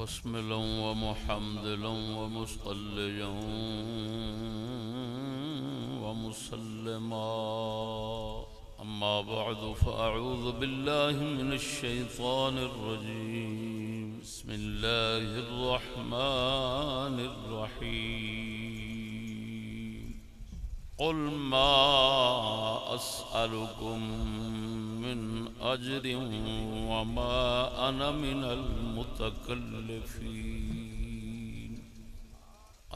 बस्मिल्ला व मुहम्दिल्ला व मुसल्लिया व मुसल्लिमा अम्मा बअदु फ़अऊज़ु बिल्लाहि मिनश शैतानिर रजीम बिस्मिल्लाहिर रहमानिर रहीम क़ुल मा अस्अलुकुम मिन अज्रिन व मा अना मिनल मुतकल्लिफ़ीन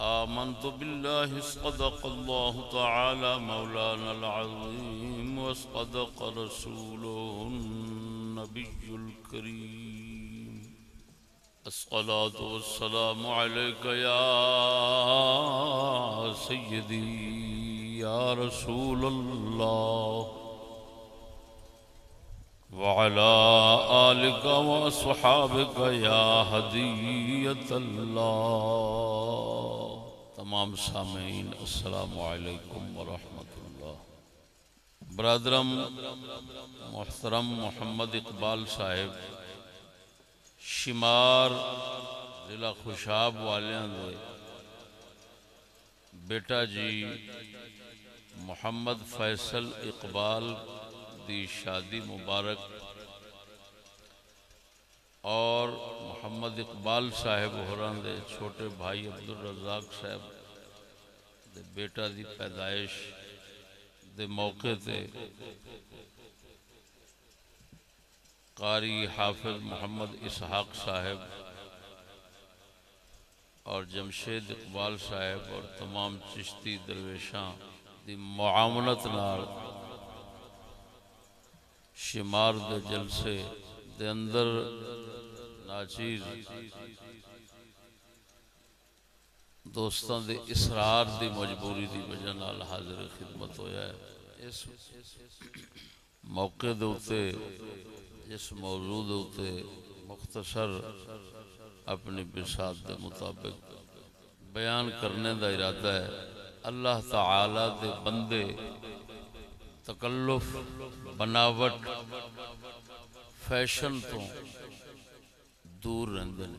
आमन्तु बिल्लाहि सदक़ल्लाहु तआला मौलानल अज़ीम व सदक़ रसूलुहुन नबियुल करीम अस्सलातु वस्सलामु अलैका या सय्यदी या रसूलल्लाह व अला आलिका व अस्हाबिका या हदीयतल्लाह। तमाम सामीन अस्सलामु अलैकुम व रहमतुल्लाह। बरादरम मोहतरम मोहम्मद इकबाल साहिब शिमार जिला खुशाब वालियां दे बेटा जी मोहम्मद फैसल इकबाल दी शादी मुबारक और मोहम्मद इकबाल साहिब होरां दे छोटे भाई अब्दुल रज़ाक साहिब दे बेटा दी पैदाइश दे मौके ते कारी हाफिज मोहम्मद इसहाक साहिब और जमशेद इकबाल साहिब और तमाम चिश्ती दरवेशां दी मुआवनत नाल शिमार दे जलसे दे अंदर नाचीज दोस्तां दे इसरार दी मजबूरी दी वजह नाल हाजिर खिदमत होया है। इस मौके दे उत्ते इस मौजू दे उत्ते मुख्तसर अपनी बिसात के मुताबिक बयान करने का इरादा है। अल्लाह ताला दे बंदे तकल्लुफ बनावट फैशन तो दूर रहंदे ने।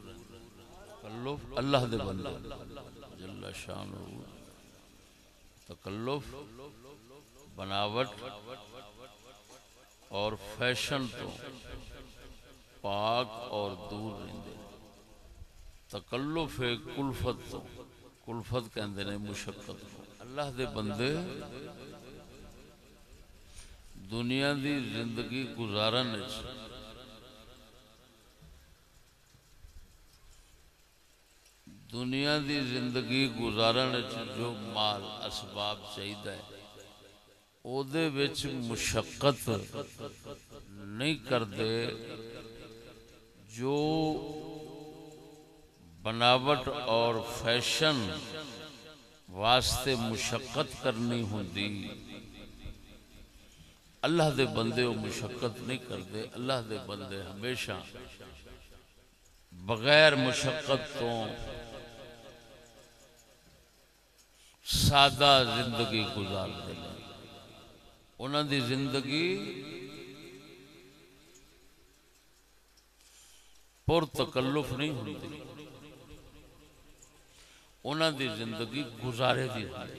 तकल्लुफ अल्लाह दे बंदे जल्ला शानु तकल्लुफ बनावट और फैशन तो पाक और दूर रहंदे। तकल्लुफ है कुल्फत तो कुल्फत कहते हैं मुशक्कत। अल्लाह दे बंदे दुनिया की जिंदगी गुजारन दुनिया की जिंदगी गुजारन जो माल असबाब चाहिए ओदे विच मुशक्कत नहीं करते। जो बनावट और फैशन वास्ते मुशक्कत करनी होंदी अल्लाह दे बंदे वो मुशक्कत नहीं करते। अल्लाह दे बंदे हमेशा बगैर मुशक्कत तो सादा जिंदगी गुजारते हैं। उन्हां दी जिंदगी पुर तकल्लुफ नहीं होती। उन्हां दी जिंदगी गुजारे दी होती।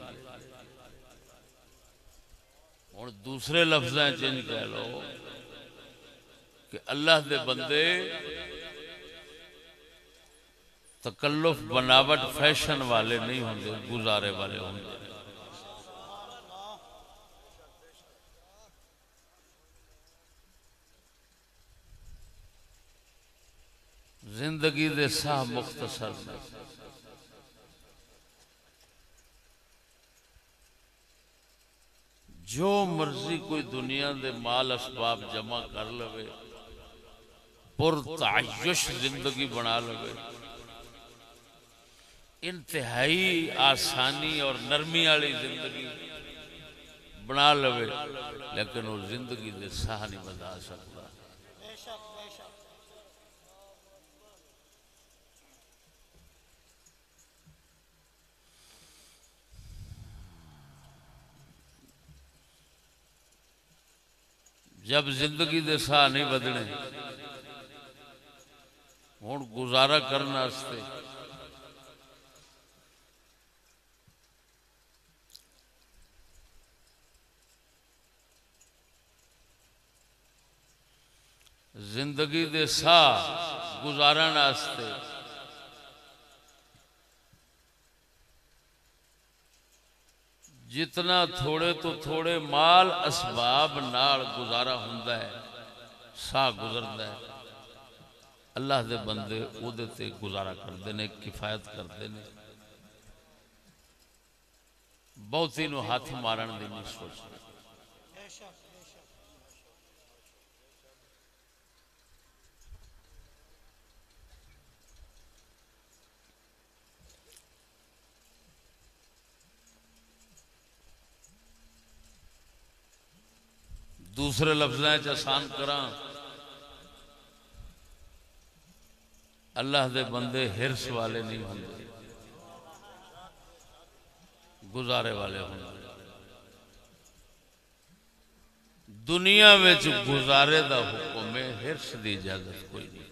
और दूसरे लफ्ज़ां च कह लो कि अल्लाह दे बंदे तकल्लुफ बनावट फैशन वाले नहीं होंगे, गुजारे वाले होंगे। जिंदगी दे साह मुख्तसर में जो मर्जी कोई दुनिया दे माल असबाब जमा कर लवे, पुरतायुश जिंदगी बना लवे, इंतहाई आसानी और नरमी वाली जिंदगी बना लवे, लेकिन वो जिंदगी दे साह नहीं बता सकता। जब जिंदगी दे साह नहीं बदने हुण गुजारा करने वास्ते जिंदगी दे साह गुजारन वास्ते जितना थोड़े तो थोड़े माल असबाब नाल गुजारा हुंदा है, साह गुजरदा है, अल्लाह दे बंदे उहदे ते गुजारा करते हैं, किफायत करते हैं। बहुती नूं हाथ मारन दी नहीं सोचते। दूसरे लफ्ज़ों च आसान करा, अल्लाह दे बंदे हिरस वाले नहीं होंगे, गुजारे वाले होंगे। दुनिया में गुजारे का हुक्म है, हिरस की इजाजत कोई नहीं।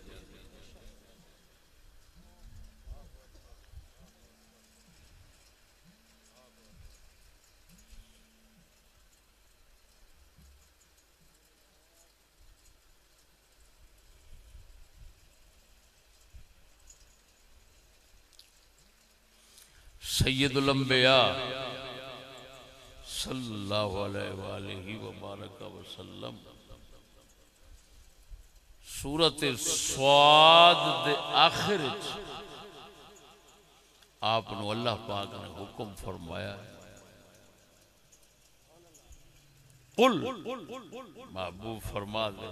सैयदुल अंबिया सल्लल्लाहु अलैहि वसल्लम सूरत स्वाद दे आखिर आपको अल्लाह पाक ने हुक्म फरमाया, कुल महबूब फरमा दे,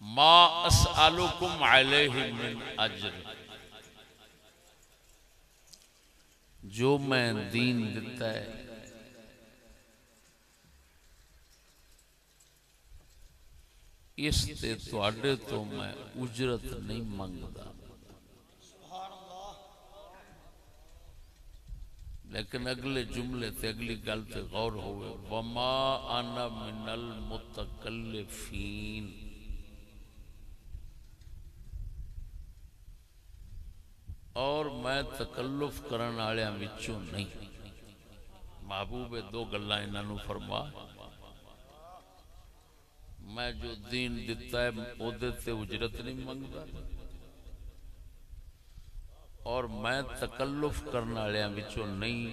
मा अस्अलुकुम अलैहि मिन अज्र, जो मैं दीन दिता है इस ते तुहाडे तो मैं उजरत नहीं मंगदा। लेकिन अगले जुमले ते अगली गल ते गौर होवे, वमा अना मिनल मुतकल्लिफीन, और मैं तकल्लुफ करन वालियां विचों नहीं। महबूब दो गल्लां इन्हां नूं फरमा, मैं जो दीन दिता है ओदे ते उजरत नहीं मंगदा, और मैं तकल्लुफ करन वालियां विचों नहीं,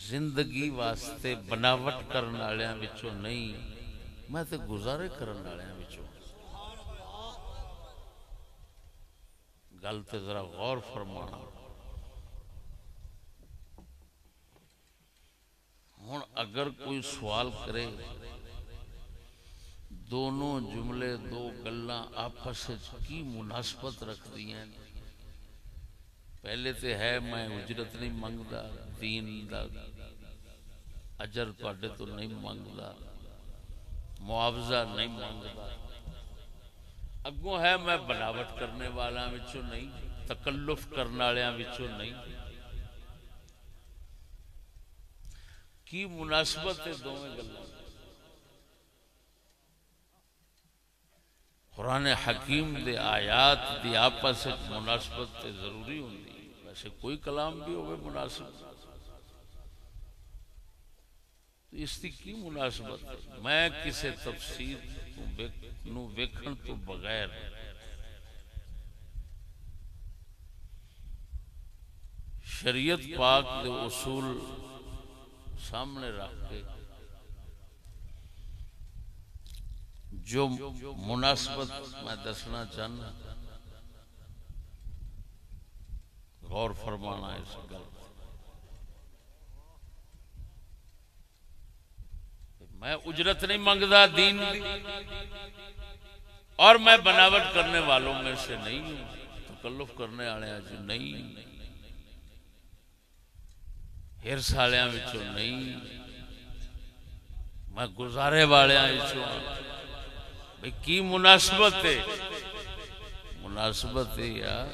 जिंदगी वास्ते बनावट करन वालियां विचों नहीं, मैं तो गुजारे करन वालियां विचों। गल ते जरा गौर फरमाना। हुण अगर कोई सवाल करे, दोनों जुमले दो गल्लां आपस की मुनासबत रखती हैं? पहले तो है मैं उजरत नहीं मंगदा, दीन दा अजर तुहाडे तो नहीं मंगदा, मुआवजा नहीं मंगदा। अगों है मैं बनावट करने वाला विचों नहीं, तकल्लुफ करने वालियां विचों नहीं। की मुनासबत है दोवें गल्लां? कुरान हकीम दे आयात दी आपस में मुनासबत जरूरी होंदी, वैसे कोई कलाम भी होवे मुनासिब, तो इसकी की मुनासबत? मैं किसी तफसीर नूं वेखण तो बगैर शरीयत पाक दे उसूल सामने रख के जो मुनासबत मैं दसना चाहना, गौर फरमाना इस गल। मैं उजरत नहीं मंगदा दीन दी, और मैं बनावट करने वालों में से नहीं हूं, तकल्लुफ करने वाले नहीं, हिरस वालियां विचों नहीं, मैं गुजारे वालियां विचों। भाई की मुनासबत है? मुनासबत है यार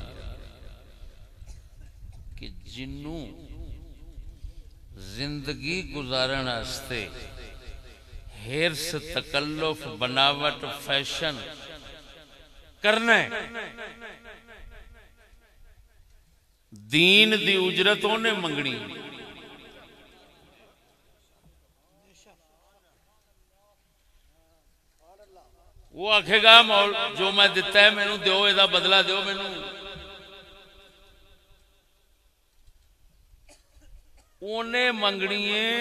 कि जिन्नू जिंदगी गुजारन वास्ते हिरस, तकल्लुफ, बनावट, फैशन करना है। दीन दी उजरत उन्हें मंगनी, वो आखेगा मौल जो मैं दिता है मैनू दो, एदा बदला दो मैनू। उन्हें मंगनी है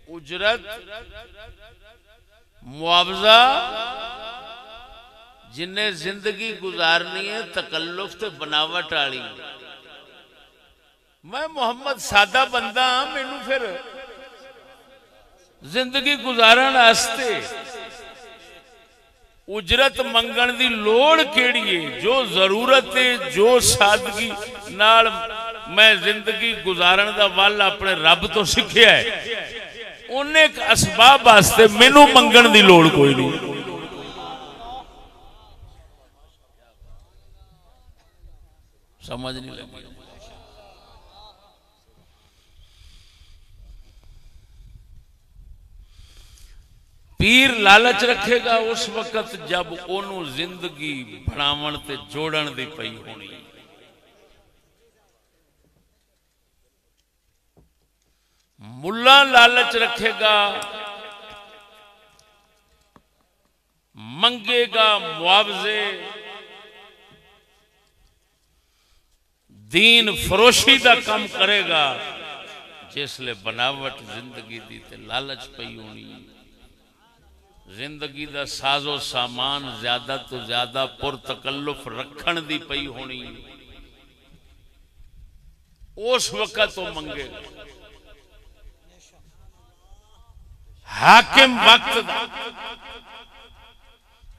उजरत, मुआवजा, जिन्हें जिंदगी गुजारनी है तकल्लुफ ते बनावट वाली। मैं मोहम्मद सादा बंदा हाँ, मैनू फिर जिंदगी गुजारन वास्ते उजरत मंगण दी लोड़ केड़ी है? जो जरूरत है, जो सादगी नाल मैं जिंदगी गुजारन दा वल अपने रब तो सीखिया है, उन्हें एक असबाब वास्ते मैनू मंगण दी लोड़ कोई नहीं। समझ नहीं लगी? पीर लालच रखेगा उस वक्त जब ओनू जिंदगी बनावन ते जोड़न दी पई होनी। मुल्ला लालच रखेगा, मंगेगा मुआवजे, दीन फरोशी का काम करेगा, जिसले बनावट जिंदगी दी ते लालच पई होनी। जिंदगी का साजो सामान ज्यादा तो ज्यादा पुरतकल्लुफ रखन दी पई होनी। उस वक्त तो मंगे। हाकिम वक्त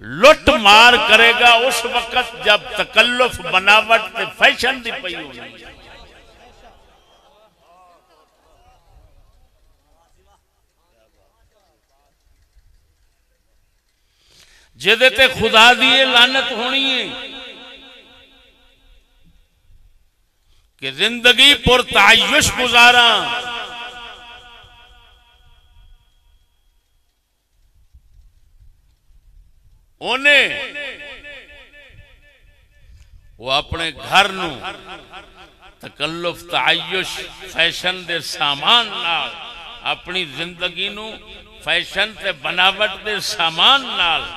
लुट मार करेगा उस वक्त जब तकल्लुफ बनावट ते फैशन दी पई होनी। जिदे ते खुदा दी लानत होनी है कि जिंदगी पुरतायुश गुजारा, उन्हें वो अपने घर नू तकल्लुफ तायुश फैशन दे सामान नाल, अपनी जिंदगी नू फैशन ते बनावट दे सामान नाल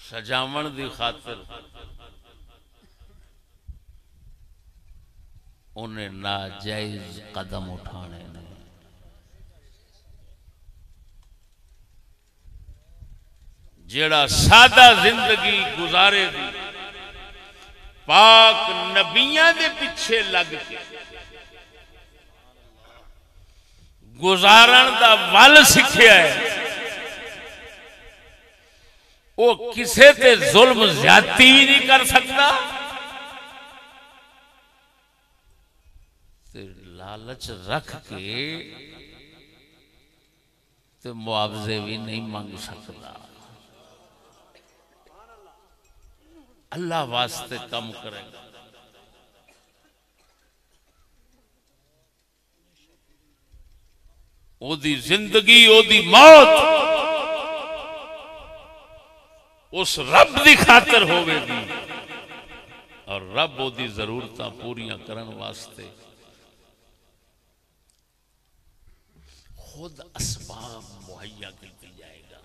सजावण दी खातिर उन्हें नाजायज कदम उठाने ने। जेड़ा सादा जिंदगी गुजारे दी पाक नबियां दे पीछे लग के गुजारन दा वल सीखिया है, वो किसे ते जुल्म ज्यादती भी नहीं कर सकता, ते लालच रख के ते मुआवजे भी नहीं मांग सकता। अल्लाह वास्ते कम करेगा। ओदी जिंदगी ओदी मौत उस रब की खातिर होवेगी और रब ओदी जरूरतां पूरियां करन वास्ते खुद असबाब मुहैया करती जाएगा।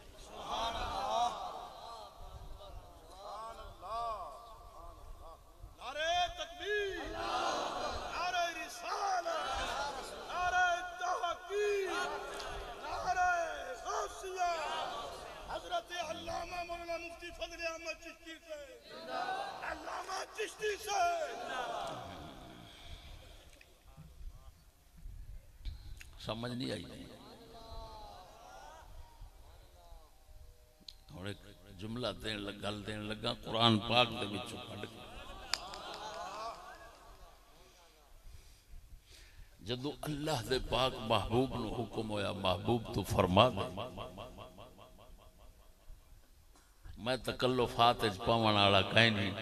नारे तकबीर, नारे रिसालत, नारे तहकीक, नारे गौसिया, हजरत अल्लामा मौलाना मुफ्ती फजल अहमद चिश्ती से, अल्लामा चिश्ती से। समझ नहीं आई? और एक जुमला गल देन लगा कुरान पाक दे विचों कढ के। जदों अल्लाह दे पाक महबूब नूं हुक्म होया, महबूब तू फरमा दे मैं तकल्लुफात च पावन वाला कहीं नहीं,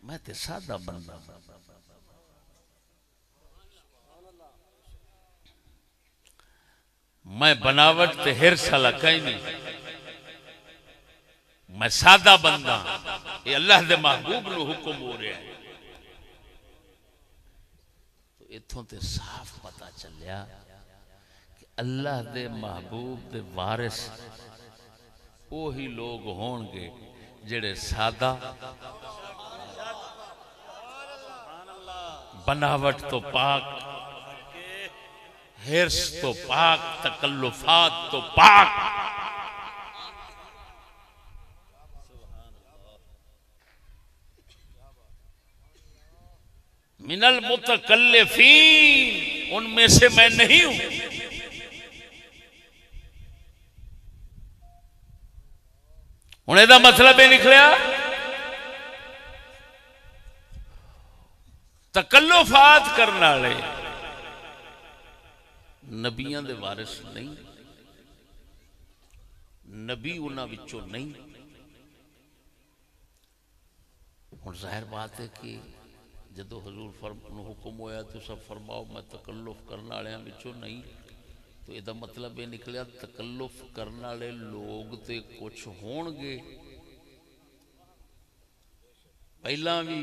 मैं ते सादा बंदा। मैं बनावट ते हिरस वाला कहीं नहीं, मैं सादा बंदा। ये अल्लाह दे महबूब नूं हुक्म हो रहा है। तो इत्थों ते साफ पता चलिया कि अल्लाह दे महबूब दे वारिस वही लोग होंगे जेड़े सादा, बनावट तो पाक, हिरस तो पाक, तकल्लुफात तो पाक। मिनल मुतकल्लिफीन, उनमें से मैं नहीं हूं। हुण इहदा मतलब ये निकलिया तकल्लुफात करने वाले नबियां दे वारिस नहीं, नबी उन्हां विचों नहीं। हुण जाहिर बात है कि जदों हजूर नूं हुक्म होया तो सब फरमाओ मैं तकल्लुफ करने वालियां विचों नहीं, तो इसका मतलब ये निकलिया तकल्लुफ करने वाले लोग तो कुछ होणगे पहला भी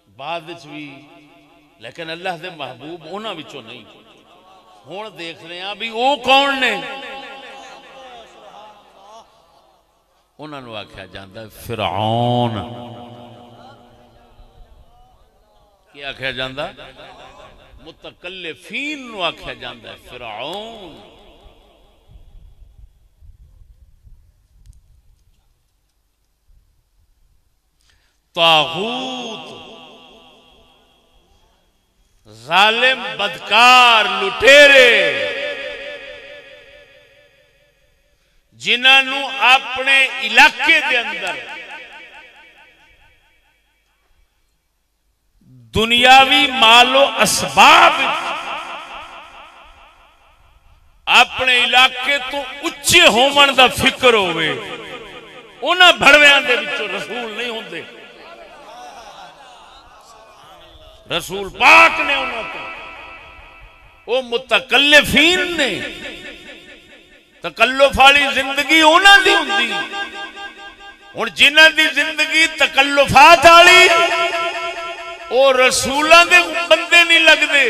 बाद भी, लेकिन अल्लाह दे महबूब उन्हां विचों नहीं। हुण देख रहे हैं भी वो कौन ने, उन्हां नूं आख्या जांदा है फिरऔन। क्या आख्या जांदा? मुतकल्लिफीन नूं आख्या जांदा है फिरऔन। तागूत, जालिम, बदकार, लुटेरे, जिन्होंने अपने इलाके के अंदर दुनियावी मालो असबाब अपने इलाके तो उच्चे होवन का फिक्र होवे, उन्हां भड़वियां दे विचों रसूल नहीं होंदे। रसूल पाक ने उन्होंने वो मुतकल्लिफीन ने। तकल्लुफ वाली जिंदगी उन्हां दी हुंदी। हुण जिन्हां दी जिंदगी तकल्लुफात वाली, वो रसूलां दे बंदे नहीं लगदे,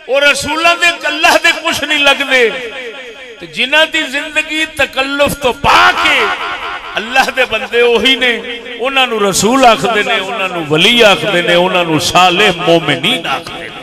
वो रसूलां दे अल्लाह दे कुछ नहीं लगदे। तो जिन्हां दी जिंदगी तकल्लुफ तो पाक है, अल्लाह दे बंदे वही ने, उन्हां नूं रसूल आखदे ने, उन्हां नूं वली आखदे ने, उन्हां नूं सालेह मोमिनीन आखदे ने।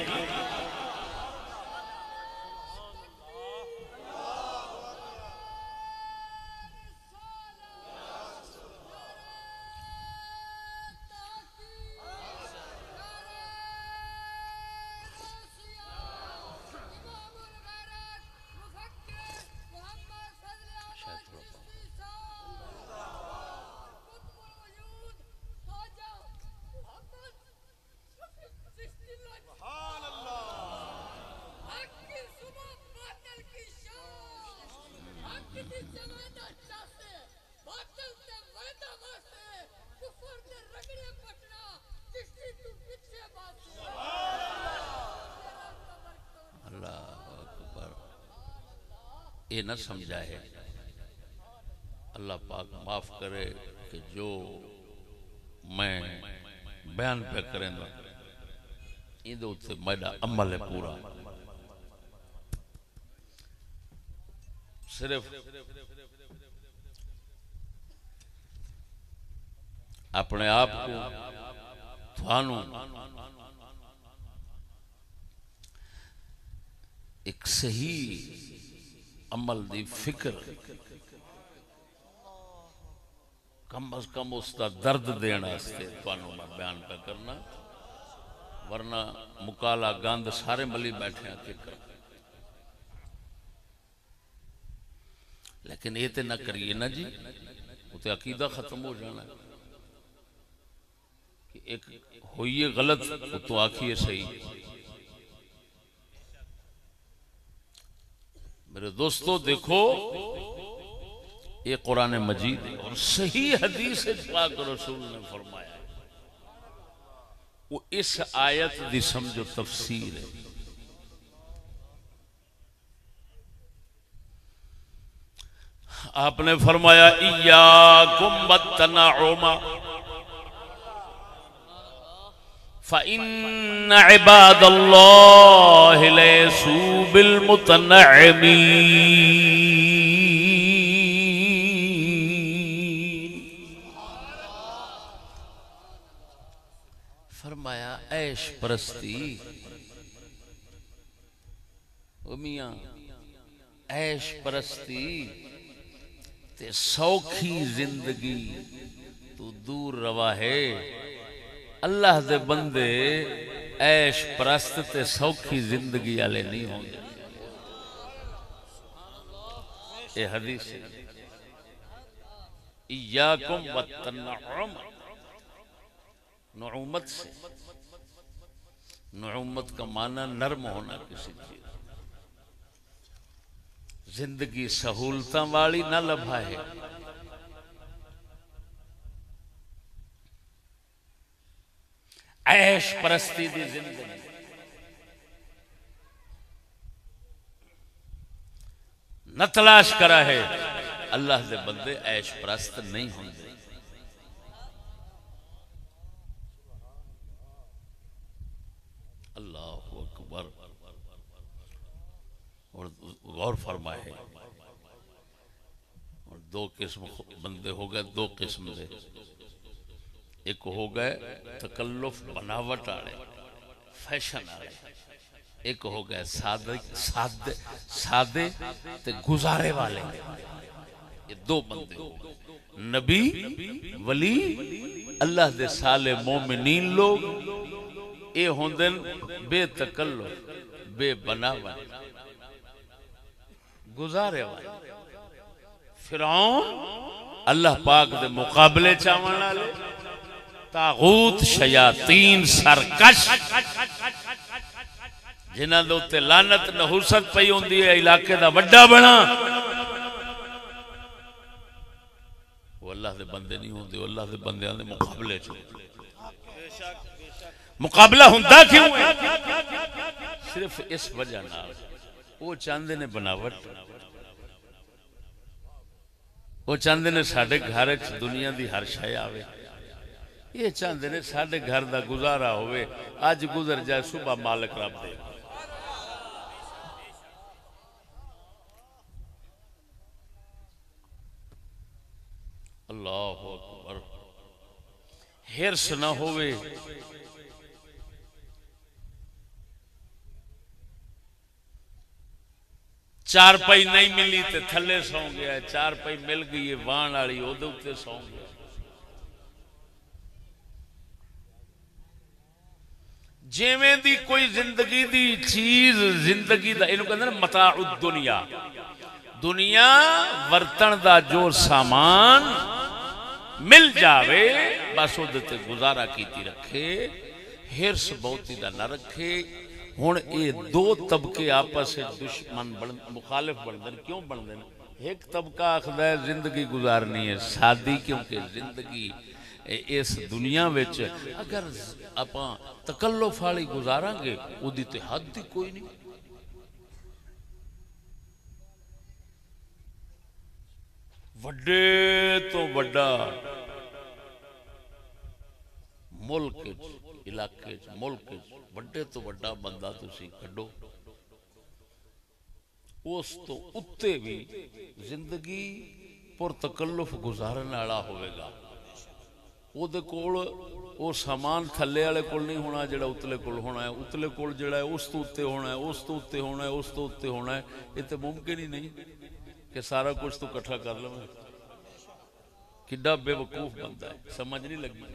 ये न समझाए, अल्लाह पाक माफ करे कि जो मैं बयान पे करेंदा इहदे उत्ते मेरा अमल है पूरा। सिर्फ अपने आप को थानू एक सही अमल दी फिक्र, कम अज कम उसका दर्द देने मैं बयान पे करना, वरना मुकाला गंद सारे मली बैठे फिक्र। लेकिन ये तो ना करिए ना जी, वो तो अकीदा खत्म हो जाना कि एक होइए गलत तो आखिए सही। मेरे दोस्तों देखो, ये कुरान मजीद है और सही हदीस पाक रसूल ने फरमाया है, वो इस आयत दी समझो तफसीर है। आपने फरमाया इय्याकुम वत्तनउमा फ़इन्न इबादल्लाहि लैसू बिलमुतनअ्मिन। फरमाया ऐश परस्ती ओ मियां ऐश परस्ती ते सौखी जिंदगी तू दूर रवा है। अल्लाह दे बंदे ऐश परस्त ते सौखी जिंदगी वाले नहीं होंगे। ये हदीस है। इय्याकुम वत्तनउम, नुउमत से, नुउमत का माना नर्म होना किसी चीज, जिंदगी सहूलतां वाली ना लभा है। ऐश परस्ती दी जिंदगी न तलाश करा है। अल्लाह दे बंदे ऐश परस्त नहीं होंगे। अल्लाह अकबर। और गौर फरमाए और दो किस्म बंदे हो गए, दो किस्म दे। एक हो गए तकल्लुफ बनावट वाले फैशन वाले, एक हो गए सादे सादे सादे ते गुजारे वाले। ये दो बंदे हो गए। नबी वली अल्लाह दे साले मोमिनीन लोग ये होंदे बेतकल्लुफ बेबनावट गुजारे वाले। फिरौन अल्लाह पाक दे मुकाबले चावण वाले, तागूत शयातीन सरकश जिन्हां दे उत्ते लानत नहुसत पई होंदी है, इलाके दा वड्डा बना, वो अल्लाह दे बंदे नहीं होंदे। अल्लाह दे बंदियां दे मुकाबले च मुकाबला हुंदा क्यों है? सिर्फ इस वजह नाल वो चाहते ने बनावट, वो चाहते ने साडे घर च दुनिया दी हर शय आवे। ये चाहते ने साडे घर दा गुजारा होवे, अज गुजर जाए सुबह मालिक रब दे। अल्लाह अकबर। हिरस ना होवे, चारपाई नहीं मिली ते थले सौ गया, चारपाई मिल गई है वाण वाली ओदे उत्ते सौ गया। जिवें दी कोई जिंदगी दी चीज जिंदगी दा इन्हू कहंदे ने मताउद दुनिया, दुनिया वरतन दा जो सामान मिल जावे बस ओदे ते गुजारा कीती रखे, हिरस बहुती दा ना रखे। हुण ये दो तबके आपस में दुश्मन मुखालिफ बनते हैं। क्यों बनते हैं? एक तबका आखदा है जिंदगी गुजारनी है सादी, क्योंकि जिंदगी इस दुनिया विच अगर आपां तकल्लुफ वाली गुजारांगे उहदी ते हद ही कोई नहीं। वड्डे तो वड्डा मुल्क इलाके मुल्क वड्डे तो वड्डा बंदा तुसी कड्डो, उस तो उत्ते भी जिंदगी पुरतकल्लुफ गुजारन वाला होवेगा। उहदे कोल वो सामान थल्ले वाले कोल नहीं होना जिहड़ा उतले कोल होना है, उतले कोल जिहड़ा है उस तो उत्ते होना है, उस तो उत्ते होना है, उस तो उत्ते होना है। ये तो मुमकिन ही नहीं कि सारा कुछ तो इकट्ठा कर लवे। किड्डा बेवकूफ बनता है, समझ नहीं लगी।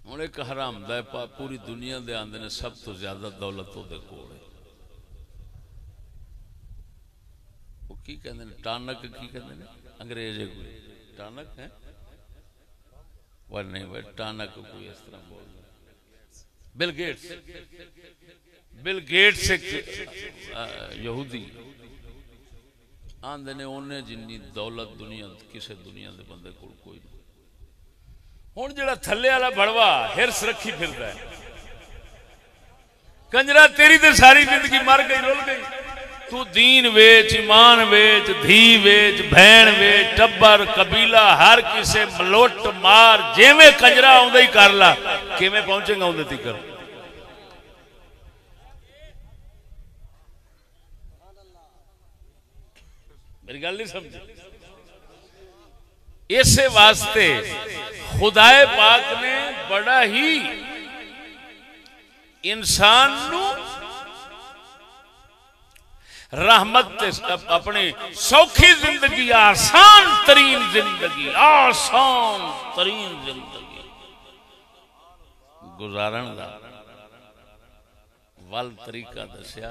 हुण एक हरामदा पूरी दुनिया दे आंदे ने सब तो ज्यादा दौलत उहदे कोल है। वो की कहंदे ने टानक, की कहंदे ने अंग्रेज है कोई टानक है वह नहीं, वह टानक कोई इस तरह बोल रहा। बिल गेट्स, बिल गेट्स एक यहूदी आंदे ने उन्हें जिन्नी दौलत दुनिया किसी दुनिया के बंदे कोल कोई नहीं। हुण जिहड़ा थल्ले वाला बड़वा हिरस रखी फिरदा है, कंजरा तेरी तो सारी जिंदगी मर गई रुल गई, तू दीन वेच, ईमान वेच, धी वेच, भैन वेच, टब्बर कबीला हर किसे मलोट मार, जिवें कंजरा आउंदा ही कर ला, किवें पहुंचेगा उहदे तिकर। मेरी गल नहीं समझी? इसे वास्ते खुदाए पाक ने बड़ा ही इंसान नू रहमत अपनी सौखी जिंदगी, आसान तरीन जिंदगी, आसान तरीन जिंदगी गुजारन दा वल तरीका दसिया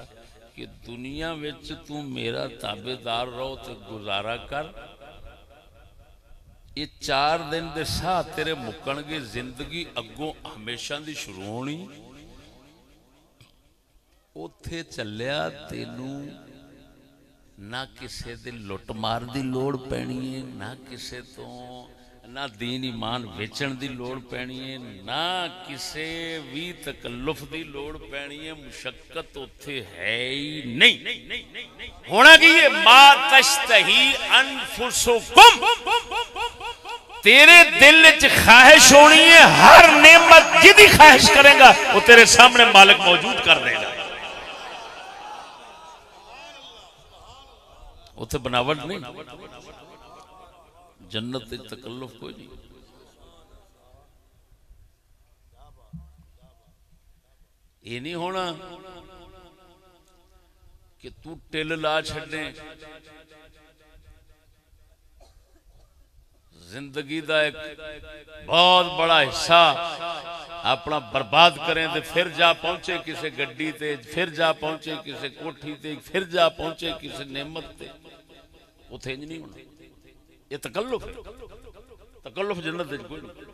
कि दुनिया विच तू मेरा ताबेदार रहो तो गुजारा कर। ये 4 दिन दे साह तेरे मुक्कणगे, जिंदगी अगों हमेशा दी शुरू होनी। उथे चलिया तेनू ना किसे दे लुट मार दी लोड़ पैनी है, ना किसे तो ना दीन ईमान वेचण दी लोड़ पैनी है, ना किसे भी तकल्लुफ दी लोड़ पैनी है। मुशक्कत उथे है ही नहीं। होना की है मा तश्तही अनफुसुकुम, तेरे दिल च ख्वाहिश होनी है, हर नेमत जिदी ख्वाहिश करेगा वो तेरे सामने मालिक मौजूद कर देगा। उथे बनावट नहीं, जन्नत तकल्लुफ कोई नहीं। ये नहीं होना कि तू टिल ला छड़े, जिंदगी का एक बहुत बड़ा हिस्सा अपना बर्बाद करें तो फिर जा पहुंचे किसी गड्डी ते, फिर जा पहुंचे किसी कोठी ते, फिर जा पहुंचे किसी नेमत ते। उथे इंज नहीं होना। ये तकल्लुफ है, तकल्लुफ जन्नत कोई नहीं।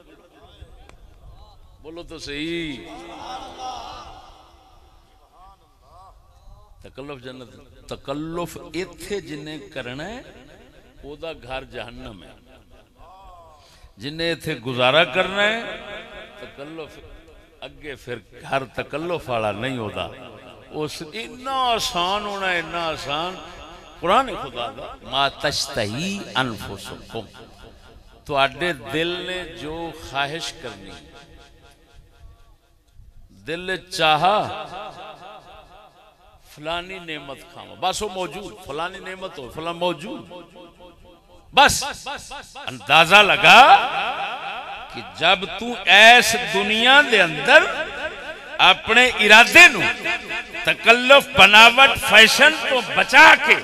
बोलो तो सही, तकल्लुफ जन्नत। तकल्लुफ इत्थे जिन्हें करना है ओदा घर जहन्नम है, जिन्हें इत्थे गुजारा करना है तकल्लुफ अगे फिर घर तकल्लुफ वाला नहीं होता। उस इन्ना आसान होना, इन्ना आसान। कुरान खुदा दा मा तश्तही अनफुसुकुम, तुहाडे दिल ने जो ख्वाहिश करनी, दिल चाहा फलानी नेमत खावा, बस वो मौजूद, फलानी नेमत हो फला मौजूद। बस अंदाजा लगा कि जब तू ऐस दुनिया दे अंदर अपने इरादे नू तकल्लुफ, बनावट, फैशन तो बचा के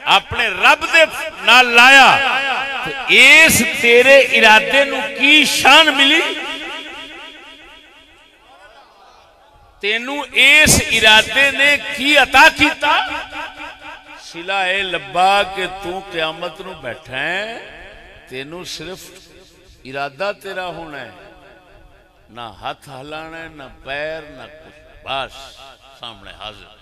अपने रब दे नाल लाया तो इस तेरे इरादे नू की शान मिली। तेनू इस इरादे ने की अता कीता? सिला ए लब्बा के तू क़यामत नू बैठा है, तेनू सिर्फ इरादा तेरा होना है, ना हाथ हिलाना है, ना पैर, ना कुछ, बस सामने हाजिर।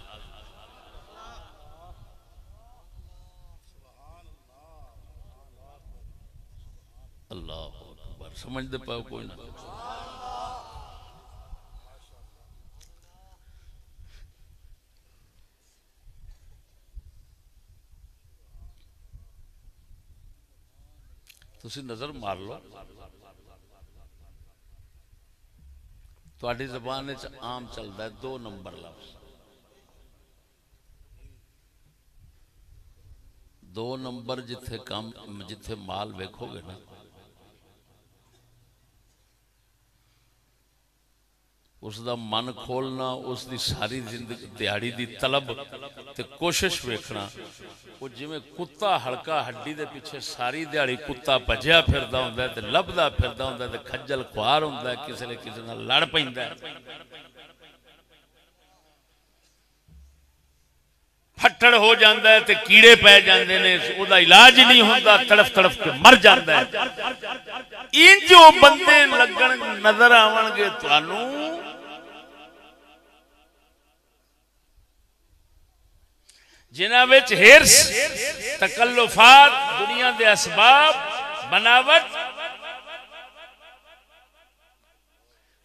अल्लाह अकबर। समझते पाओ कोई ना? तुसी नजर मार लो, तुहाडी ज़बान च आम चलता है 2 नंबर लफ्ज़। 2 नंबर जिथे काम, जिथे माल वेखोगे ना, उसका मन खोलना, उसकी सारी जिंदगी दिहाड़ी की तलब ते कोशिश वेखना। वो जिवें कुत्ता हल्का हड्डी दे पीछे सारी दिहाड़ी कुत्ता भजया फिरदा हुंदा है ते लभदा फिरदा हुंदा है ते खज्जल खुआर हुंदा है, किसी ने किसी नाल लड़ पैंदा है, फट्टड़ हो जाता है ते कीड़े पै जाते ने, उसका इलाज ही नहीं होता, तड़फ तड़फ के मर जाता है। इंज वो बंदे लगन नजर आवणगे तुहानू जिन्हां विच हिरस, तकल्लुफात, दुनिया के असबाब, बनावट,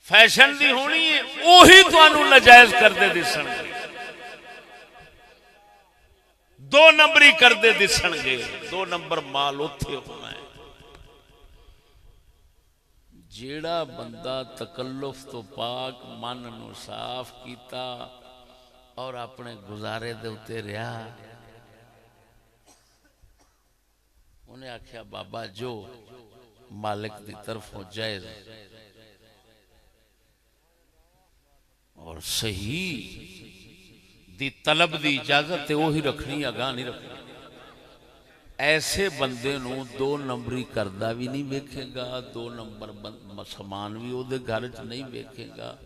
फैशन दी होनी है, उही तुहानू नाजायज करदे दिसणगे। दो नंबरी करते दिसणगे, 2 नंबर माल उत्थे होना है। जेड़ा बंदा तकल्लुफ तो पाक मन नू साफ कीता और अपने गुजारे दे उत्ते रहा, उन्हें आख्या बाबा जो मालिक की तरफों जायज और सही दी तलब दी इजाजत है वही रखनी, अगाह नहीं रखनी। ऐसे बंदे नू 2 नंबरी करदा भी नहीं वेखेगा, 2 नंबर समान भी उहदे घर च नहीं वेखेगा।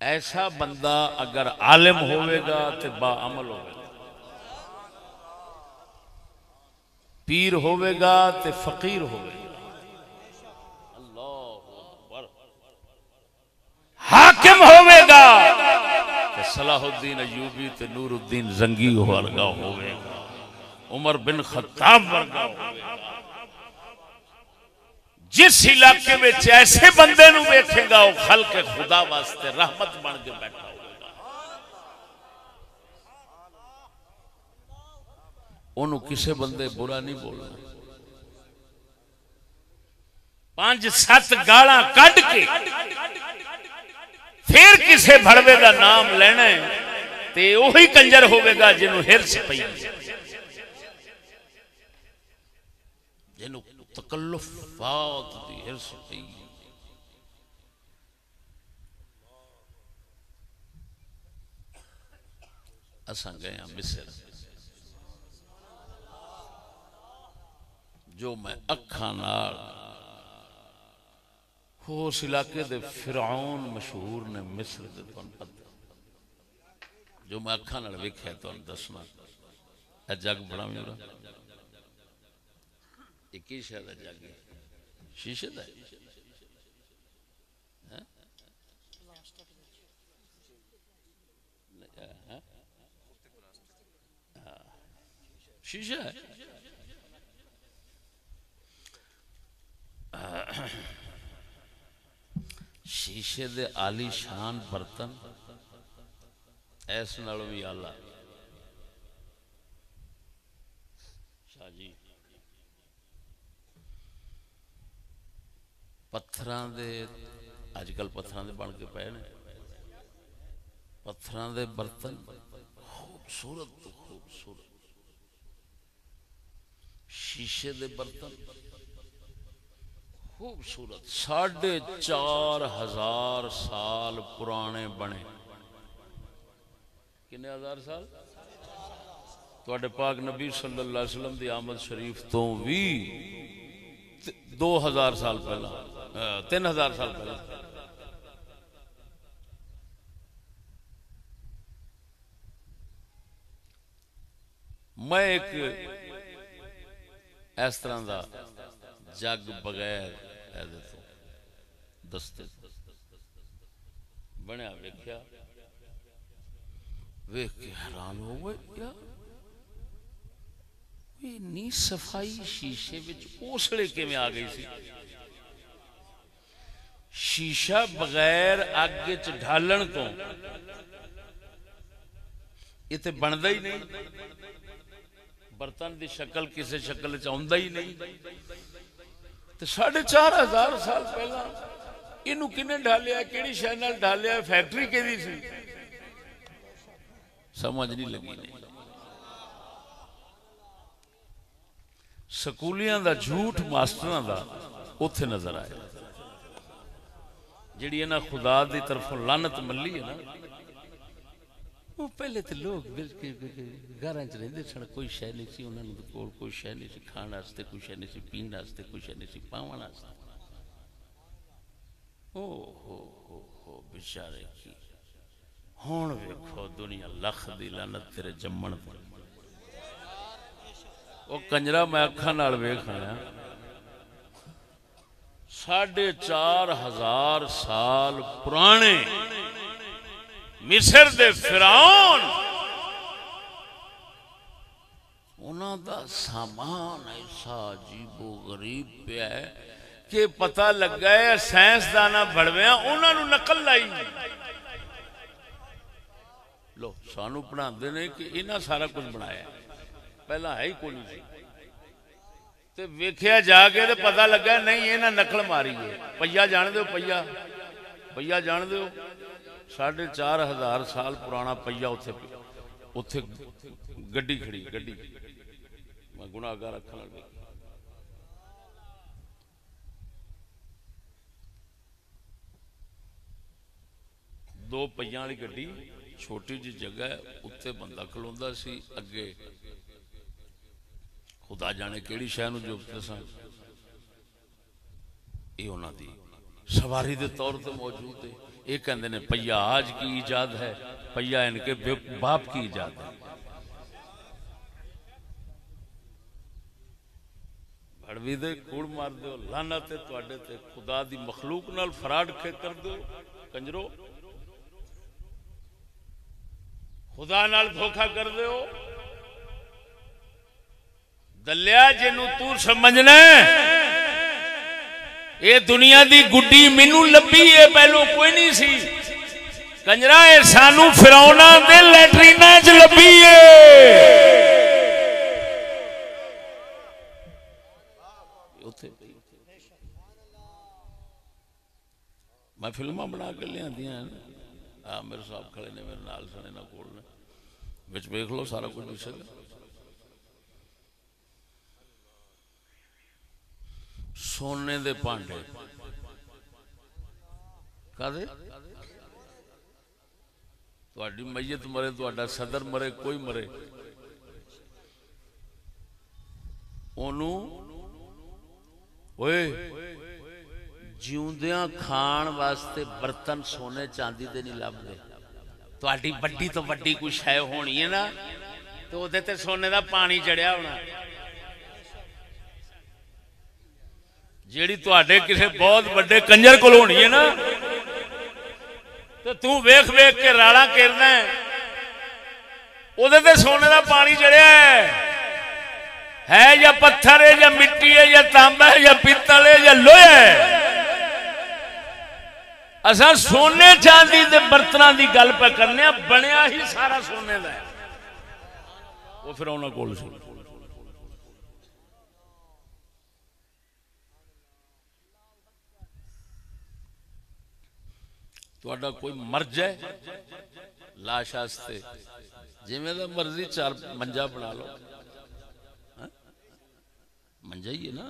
ऐसा बंदा अगर आलिम होवेगा तो बाअमल होवेगा, पीर होवेगा तो फकीर होवेगा, अल्लाहु अकबर, हाकिम होवेगा तो सलाहुद्दीन अयूबी ते नूरुद्दीन जंगी वर्गा होवेगा, उमर बिन खत्ताब वर्गा होवेगा। जिस इलाके में ऐसे बंदे नू वेखेगा वो खल्के खुदा वास्ते रहमत बन के बैठा होगा। उन्होंने किसी बंदे बुरा नहीं बोलना, 5-7 गाला कट के फिर किसी भड़वे का नाम लेना है ते वही कंजर होगा जिन्हों हिरस पई, जिन्हों तकल्लुफात दी हिरस पई। असां गए मिस्र, जो मैं अखां नाल उस इलाके दे फिरौन मशहूर ने मिस्र दे, जो मैं अखां नाल वेख्या तुहानूं दसना। ए जग बड़ा मेरा एक ही शहर का जग है, शीशे का शीशा है। शीशे दे आली शान बर्तन ऐस नालों भी आला। शाह जी पत्थरां दे अजकल पत्थरां दे बन के पे ने, पत्थरां दे बर्तन खूबसूरत तो खूबसूरत, शीशे दे बर्तन खूबसूरत, 4,500 साल पुराने बने। कितने हजार साल? तुहाडे पाक नबी सल्लल्लाहु अलैहि वसल्लम दी आमद शरीफ तो भी 2000 साल पहला, 3000 साल पहला। मैं एक इस तरह का जग बगैर दस्ते बनया वेख्या, वेख के हैरान हो गए, क्या इन्नी सफाई शीशे विच उसले किवें आ गई सी? शीशा बगैर अग च ढालण तो इत्थे बनदा ही नहीं, बर्तन की शक्ल किसी शक्ल च आउंदा ही नहीं। तो 4,500 साल पहला इनू किने ढालिया, किहड़ी शै नाल ढालिया, फैक्ट्री किहदी सी? समझ नहीं लगी। नहीं स्कूलियां दा झूठ मास्टरां दा उत्थे नजर आया, जिहड़ी इन्हां खुदा दी तरफों लानत मल्ली है ना। वो पहले तो लोग घर च रहिंदे सन, कोई शै नहीं सी उन्हां दे कोल, कोई शै नहीं सी खाण वास्ते, कोई शै नहीं सी पीण वास्ते, कोई शै नहीं सी पावण वास्ते। ओ हो बेचारे की हुण वेखो दुनिया लख दी लानत तेरे जम्मण पर। वो कंजरा मैं अखां नाल वेख आया, 4,500 साल पुराने मिस्र दे फिरौन, उन्हां दा सामान ऐसा अजीबो गरीब पिया है कि पता लगा है साइंसदाना बड़विया उन्हां नू नकल लाई। लो सानू पढ़ाते ने कि इन्हें सारा कुछ बनाया, पहला है ही कोई नहीं। तो वेख्या जाके तो पता लगा नहीं इन्हें नकल मारी है। पहिया जान दो, पहिया पहिया जान दो, 4,500 साल पुराना पहिया उत्थे उत्थे गड्डी खड़ी, गड्डी मैं गुनाहगार अखां नाल वेखी। दो पहियां वाली गड्डी, छोटी जी जगह, उत्ते बंदा खलोंदा सी, अगे खुदा जाने केड़ी शह नूं जुगते सन, ये उन्हां दी सवारी के तौर पर मौजूद है। ये कहते हैं पहिया आज की ईजाद है, पहिया इनके बाप की ईजाद है। भड़वी दे कूड़ मार दो, लानत है तुहाडे ते, खुदा दी मखलूक नाल फराड कर दो कंजरो, खुदा नाल धोखा कर दो। दलिया जिन्नू तू समझना ये दुनिया दी गुड्डी मैनू लभी है, पहलों कोई नहीं सी कंजरा, ये सानू फिरौना दे लैटरीना च लभी है। मैं फिल्मां बना के लियांदियां हैं, मेरे साहब खड़े ने मेरे नाल सने ना कोल ने, विच वेख लो सारा कुछ दिखेगा। सोने दे भांडे कादे, तुहाडी मैयत मरे, तुहाडा सदर मरे, कोई मरे, ओनू ओए जिउंदियां खाण वास्ते बर्तन सोने चांदी दे नहीं लभदे। तुहाडी वड्डी तो वड्डी कोई शै होनी है ना, तो उहदे ते सोने दा पानी चढ़िया होना। जेड़ी तुहाडे किसी बहुत बड़े कंजर कोल होनी है ना, तो तू वेख वेख के राड़ा घेरना है, उहदे ते सोने दा पानी चढ़िया है या पत्थर है या मिट्टी है या तांबा है या पीतल है या लोहा है। असा सोने चांदी के बर्तनों की गल पे करने, बनया ही सारा सोने का है। वो फिर उन्होंने कोल सी तुहाडा कोई मर जाए लाश आस्ते जिमें दा मर्जी चार मंजा बना लो, मंजा ही है ना।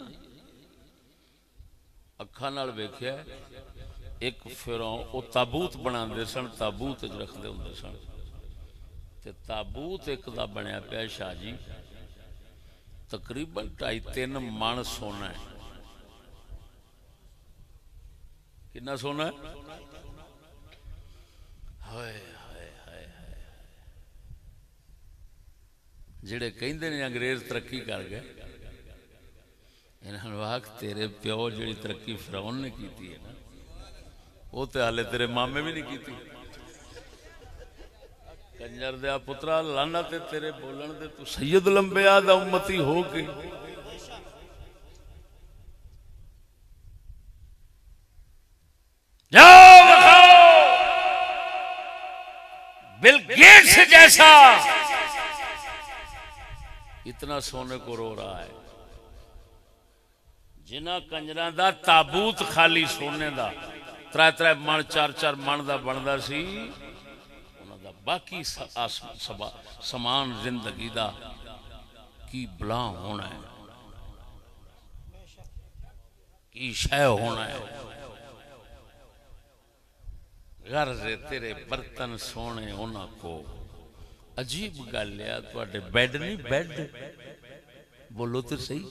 अखा नाल वेख्या एक फिर वो ताबूत बनाते सन, ताबूत रखते होंगे सन, ते ताबूत एक दा बनया पिया शाह जी, तकरीबन 2.5-3 मन सोना है। कितना सोना है? हाय हाय हाय हाय, जेड़े कहंदे ने अंग्रेज तरक्की कर गए, इन्होंने वाक तेरे प्यो जी तरक्की फिरौन ने की है ना, वो तो हाले तेरे मामे भी नहीं की। कंजर दया पुत्रा लाना ते तेरे बोलन दे, तू सैयद लंबिया दा उम्मती हो के बिल गेट्स जैसा इतना सोने को रो रहा है। जिन्ना कंजरा दा ताबूत खाली सोने दा 3-3 मन 4-4 मन का बनता सी, उन्हां दा बाकी समान जिंदगी दा की बला होना है, की शय होना है। गर्ज तेरे बर्तन सोने उन्हां को। अजीब गल है, तुहाडे बैड नहीं, बैड बोलो तो सही,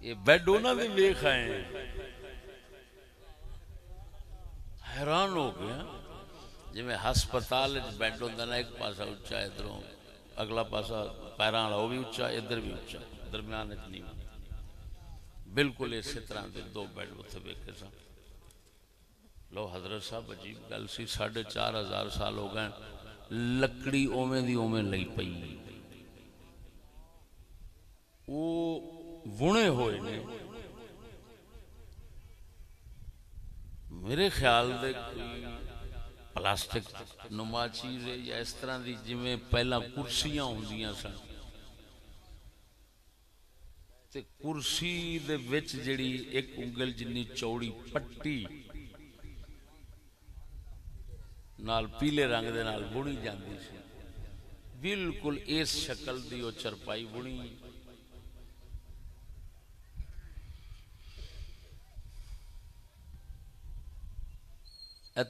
ये बैड उन्होंने वेख आए हैं, हैरान हो गया। जिमें हस्पताल बैड होंगे ना, एक पासा उच्चा इधरों, अगला पासा पैरों वाला वो भी उच्चा, इधर भी उच्चा, दरम्यान नहीं, बिल्कुल इस तरह के 2 बैड उत्थे वेखे सन। लो हजरत साहब अजीब गल सी, 4,500 साल हो गए, लकड़ी ओवें दी ओवें लई पई, वो बुने हुए ने। मेरे ख्याल दे प्लास्टिक नुमा चीज़ है या इस तरह की जिमें पहला कुर्सियां होंदियां सन ते कुर्सी दे विच जिहड़ी एक उंगल जिन्नी चौड़ी पट्टी नाल पीले रंग दे नाल बुनी जाती सी बिल्कुल इस शक्ल दी वो चरपाई बुनी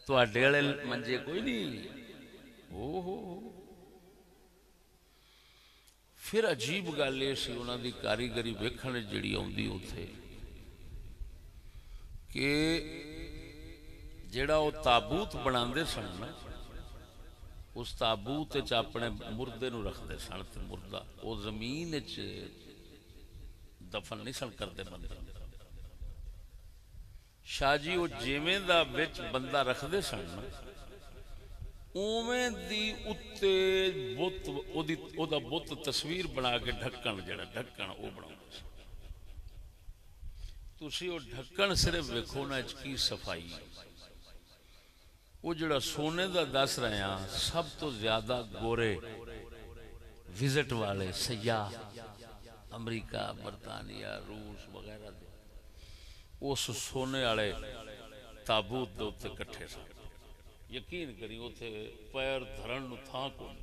तुहाडे वाले मंजे कोई नहीं ओहो फिर अजीब गल ये सी उन्हां दी कारीगरी वेखण जिहड़ी आउंदी उत्थे कि जिहड़ा वो ताबूत बनाते सन ना उस ताबूत अपने मुर्दे नूं रखते सन ते मुर्दा वो जमीन दफन नहीं सन करते बंदे शाह जी वो जिवें दा विच बंदा रखते सन उवें दी उत्ते बुत ओदा बुत तस्वीर बना के ढक्कन जिहड़ा ढक्कन वो बनाउंदे सन तुसीं वो ढक्कन सिर्फ वेखो ना की सफाई वो जिहड़ा सोने का दस रहे हैं सब तो ज्यादा गोरे विजिट वाले सयाह अमरीका बरतानिया रूस वगैरह दे उस सोने वाले ताबूत के उत्ते कट्ठे सन यकीन करी उत्थे पैर धरन नूं थां कोई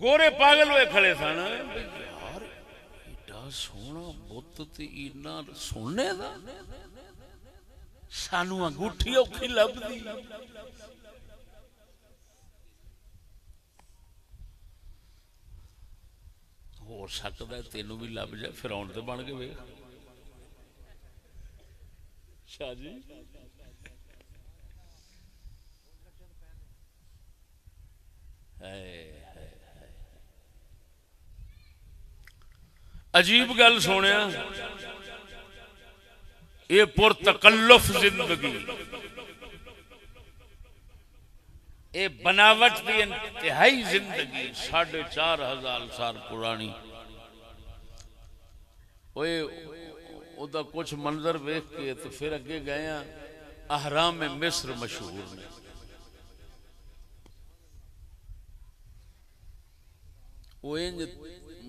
गोरे पागल हुए खड़े सन यार एडा सोहना बुत ते इन्ना सोने दा सानू अंगूठी औखी लभदी हो सकता है तेनू भी लभ जाए फिर आउण ते बन के वेख शाह जी अजीब गल सुनिया ये पुरतकल्लुफ जिंदगी ये बनावट की इंतहाई जिंदगी 4,500 साल पुरानी ओदा कुछ मंजर वेख के तो फिर अगे गए अहराम मिस्र मशहूर ने वो इंज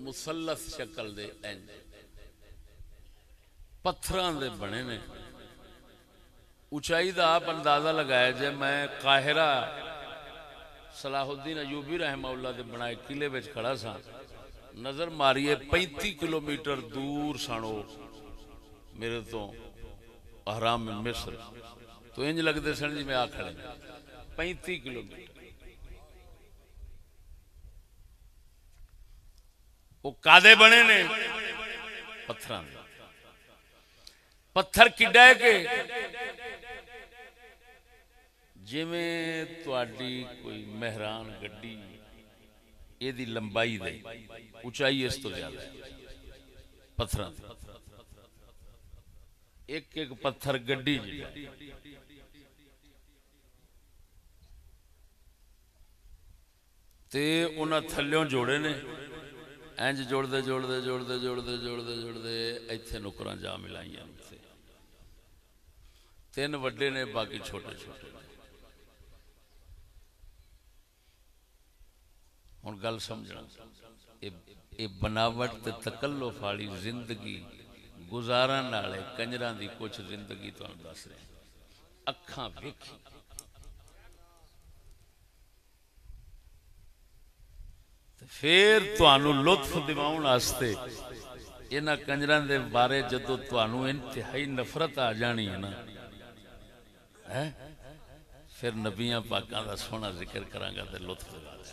मुसलस शक्ल दे इंज पत्थरां दे बने ने ऊंचाई का आप अंदाजा लगाया जे मैं काहिरा सलाहुद्दीन अयूबी रहमहुल्लाह दे बनाए किले में खड़ा सा नजर मारिए 35 किलोमीटर दूर सनो मेरे तो अहराम मिस्र तो इंज लगते सन जी मैं आ खड़े 35 किलोमीटर वो कादे बने ने पत्थर पत्थर किड्डा है के जिमें तुहाडी कोई मेहरान गड्डी एदी लंबाई दे ऊंचाई इस तो ज्यादा पत्थर एक एक पत्थर गड्डी ते उन्हां थल्लों जोड़े ने इंज जोड़ते जोड़ते जोड़ते जोड़ते जोड़ते जोड़ते इत्थे नुकरां जा मिलाइयां तीन वड्डे ने बाकी छोटे छोटे हुण गल समझना ये बनावट ते तकल्लुफ वाली जिंदगी गुजारन वाले कंजरां दी कुछ जिंदगी तुहानूं दस रहे अखां वेखी फिर तुहानूं लुत्फ दिवाउण वास्ते इन्हां कंजरां दे बारे जदों तुहानूं इंतहाई नफरत आ जानी है ना है फिर नबियां पाकां दा सोहना जिक्र करांगा ते लुत्फ दिवाऊंगा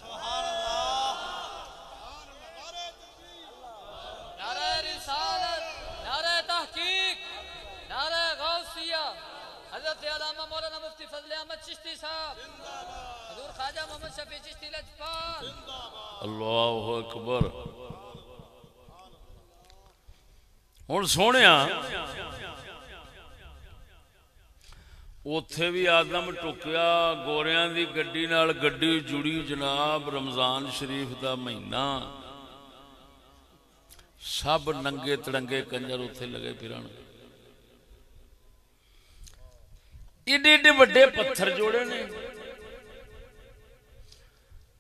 हज़रत अल्लामा मौलाना मुफ्ती फजल अहमद चिश्ती साहब हजूर ख्वाजा मोहम्मद शफी चिश्ती लजपाल अल्लाहु अकबर। हुण सोहणिया उत्थे भी आदम टुकिया गोरियां दी गड्डी नाल गड्डी जुड़ी जनाब रमजान शरीफ दा महीना सब नंगे तड़ंगे कंजर उत्थे लगे फिरन। एडे एडे वड्डे पत्थर जोड़े ने।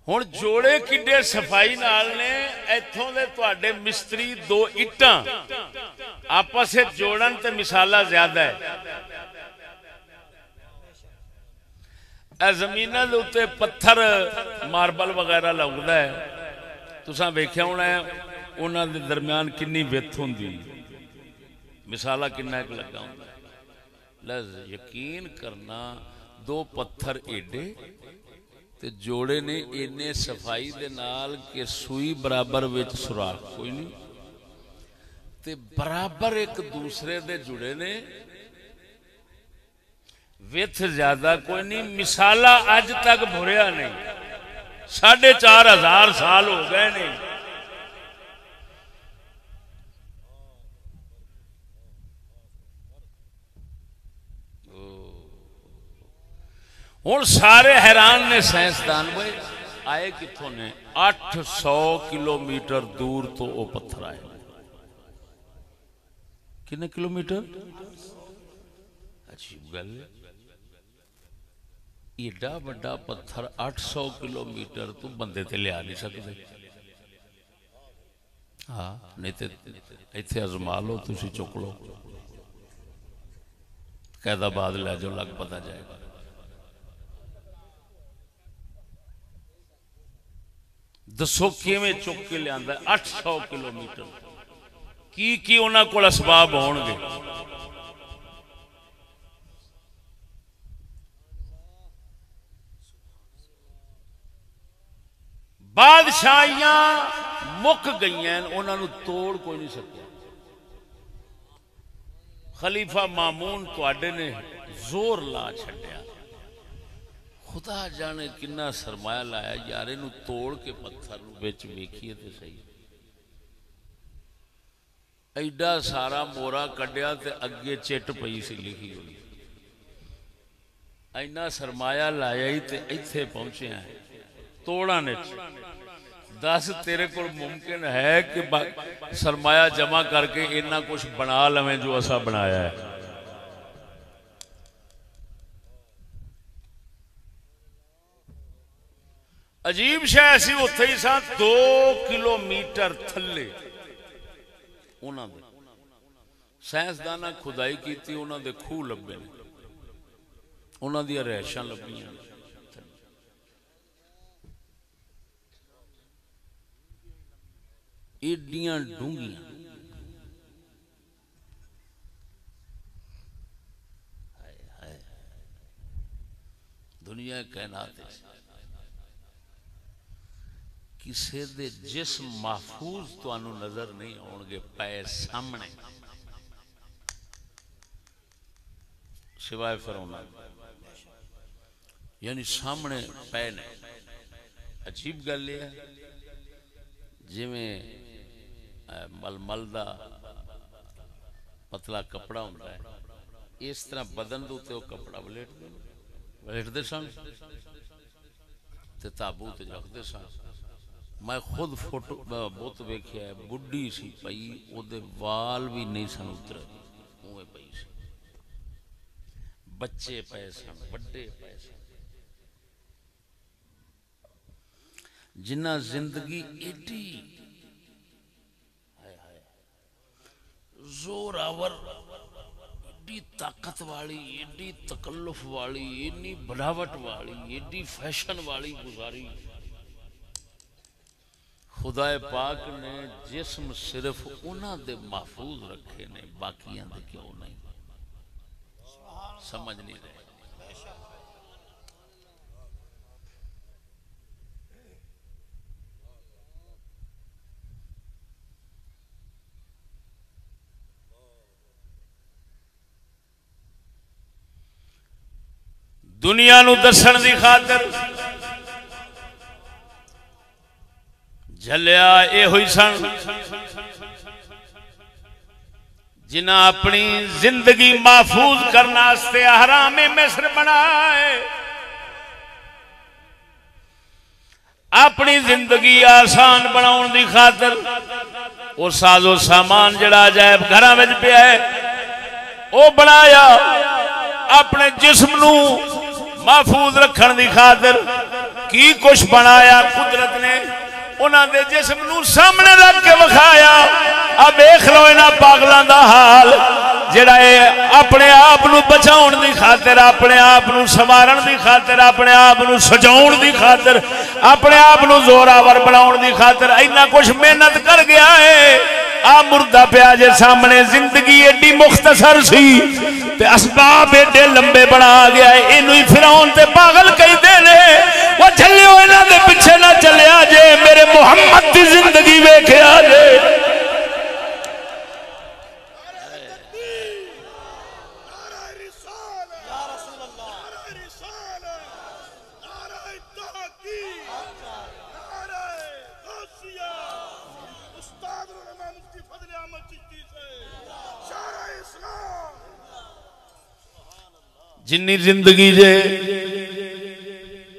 हुण जोड़े किड्डे सफाई नाल ने। इत्थों दे तुहाडे मिस्त्री दो इट्टां आपस विच जोड़न ते मिसाला ज्यादा है। जमीना दे उत्ते पत्थर मार्बल वगैरह लगदा है। तुसां वेख्या होना है उन्हां दे दरम्यान किन्नी विथ हुंदी, मिसाला किन्ना क लगा हुंदा। यकीन करना दो पत्थर एडे ते जोड़े ने इन्ने सफाई दे नाल कि सूई बराबर विच सुराख कोई नहीं ते बराबर एक दूसरे दे जुड़े ने। विथ ज्यादा कोई नहीं। मिसाला अज तक भुरिया नहीं। 4,500 साल हो गए ने। हुण सारे हैरान ने साइंसदान भाई आए कित्थों ने। 800 किलोमीटर दूर तो वो पत्थर आए। कितने किलोमीटर? अजीब गल है। एडा बड़ा पत्थर 800 किलोमीटर तो बंदे ते लिया नहीं सकते। हाँ नहीं तो इत्थे आजमा लो, तुसी चुक लो, कैदाबाद लै जाओ, लग पता जाएगा। दसो किवें चुक के लिया 800 किलोमीटर। की उन्हां कोल असबाब होणगे। बादशाहियां मुक गई, उन्होंने तोड़ कोई नहीं सकिया। खलीफा मामून तुहाडे ने जोर ला छड्या। खुदा जाने किन्ना सरमाया लाया यार, इनू तोड़ के पत्थर विच वेखिए तो सही। एडा सारा मोरा कढ़िया ते अगे चिट पई सी लिखी हुई। इन्ना सरमाया लाया ही ते इत्थे पहुंचे हैं तोड़ा ने। दस तेरे को मुमकिन है कि सरमाया जमा करके इन्ना कुछ बना लवें जो असा बनाया है? अजीब शह सी। उत्थे ही सा 2 किलोमीटर थले उन्होंने साइंसदाना खुदाई की। उन्होंने खूह लभे, उन्होंने रिहायशां लभियां। एडियां डूंगियां। दुनिया कायनात किसी दे जिस्म महफूज तुहानू नजर नहीं आउणगे पै सामने, सिवाय फिरौना, यानी सामने पै ने। अजीब गल है जिवें मलमल दा पतला कपड़ा होंदा है, इस तरह बदन दे उत्ते कपड़ा वलेटदे सन ते ताबूत रखते सन। मैं खुद फोटो बुत वेख्या है, बुढ़ी सी पई, ओदे वाल भी नहीं सन उतरे, उवें पई सी। बच्चे पे सन, बड़े पे सन। जिन्ना जिंदगी एडी जोरावर, एडी ताकत वाली, एडी तकल्लुफ वाली, एडी बनावट वाली, एडी फैशन वाली गुजारी। खुदाए पाक ने जिस्म सिर्फ उन्हां दे महफूज रखे ने, बाकियां दे क्यों नहीं? समझ नहीं रहे। दुनिया नू दसन दी खातर झलिया ये हुई सन जिन्हें अपनी जिंदगी महफूज करने हरामे मिस्र बनाए, अपनी जिंदगी आसान बनाने की खातर वो साजो सामान जड़ा अजायब घरां विच पिया है वो बनाया अपने जिस्म नू महफूज रखण दी खातिर। की कुछ बनाया कुदरत ने उन्होंने जिस्म नू सामने रख के विखाया। अब देख लो इन्हां पागलों का हाल जिहड़ा अपने आप नू बचाउण दी खातिर, अपने आप नू संवारन दी खातिर, अपने आप नू सजाउण दी खातिर, अपने आप नू जोरावर बनाउण दी खातिर इन्ना कुछ मेहनत कर गया है। आ मुर्दा पिया जे सामने, जिंदगी एडी मुख्तसर सी ते असबाब एडे लंबे बना गया है। इनू ही फिरौन ते पागल कहते ने। वो चलियो इन्हां दे पिछे ना चलिया जे, मेरे मुहम्मद दी जिंदगी वेखिया जे। जिन्नी जिंदगी जे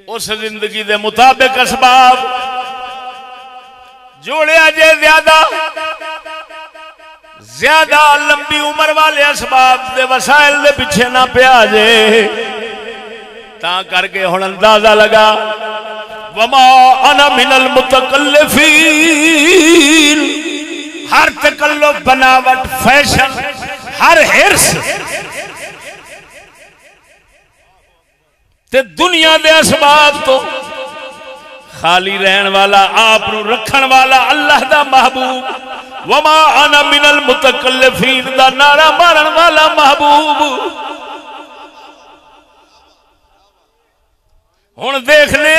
उस जिंदगी दे मुताबिक असबाब जोड़िया जे। ज्यादा लंबी उम्र वाले असबाब दे वसाइल दे पिछे ना पिया जे। ता करके हुण अंदाजा लगा वमा अना मिनल मुतकल्लिफीन। हर तकल्लुफ, बनावट, फैशन, हर हिर्स ते दुनिया दे असबाब तो खाली रहन वाला, आप रखन वाला अल्लाह दा महबूब। वमा अना मिनल मुतकल्लिफीन दा नारा मारन वाला महबूब। हुण देखने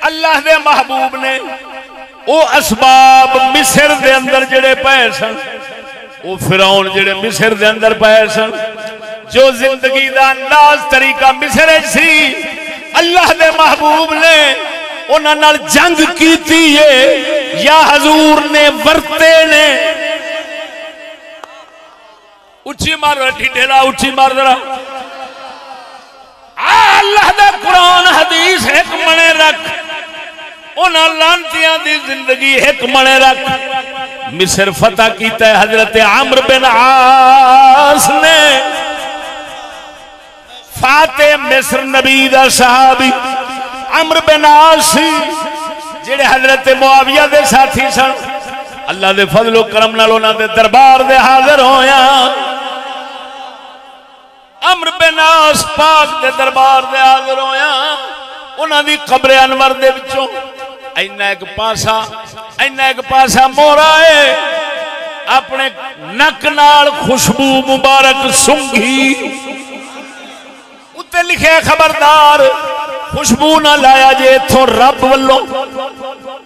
अल्लाह दे महबूब ने वो असबाब मिस्र दे अंदर जड़े पए सन, वो फिरौन जड़े मिस्र दे अंदर पए सन, जो जिंदगी का अंदाज तरीका मिस्र सी, अल्लाह दे महबूब ने उन्हां नाल जंग कीती है या हजूर ने वरते ने। उच्ची मार ठिठेला, उच्ची मार जरा। अल्लाह दा कुरान हदीस एक मने रख, उन्हां लानतियां दी जिंदगी एक मने रख। मिस्र फतह कीता है हजरत अम्र बिन आस ने। फाते मिस्र नबी दा सहाबी अम्र बिन आस जेड़े हजरत मुआविया दे साथी सन। अल्लाह दे फजलो करम नाल उन्हां दे दरबार दे हाजिर होया। अम्र बिन आस पाक दे दरबार दे हाजिर होया। उन्हां दी कब्र अनवर दे विचों इन्ना एक पासा मोरा है, अपने नक नाल खुशबू मुबारक सूंघी। उत्ते लिखे खबरदार खुशबू ना लाया जे, इथों रब वल्लों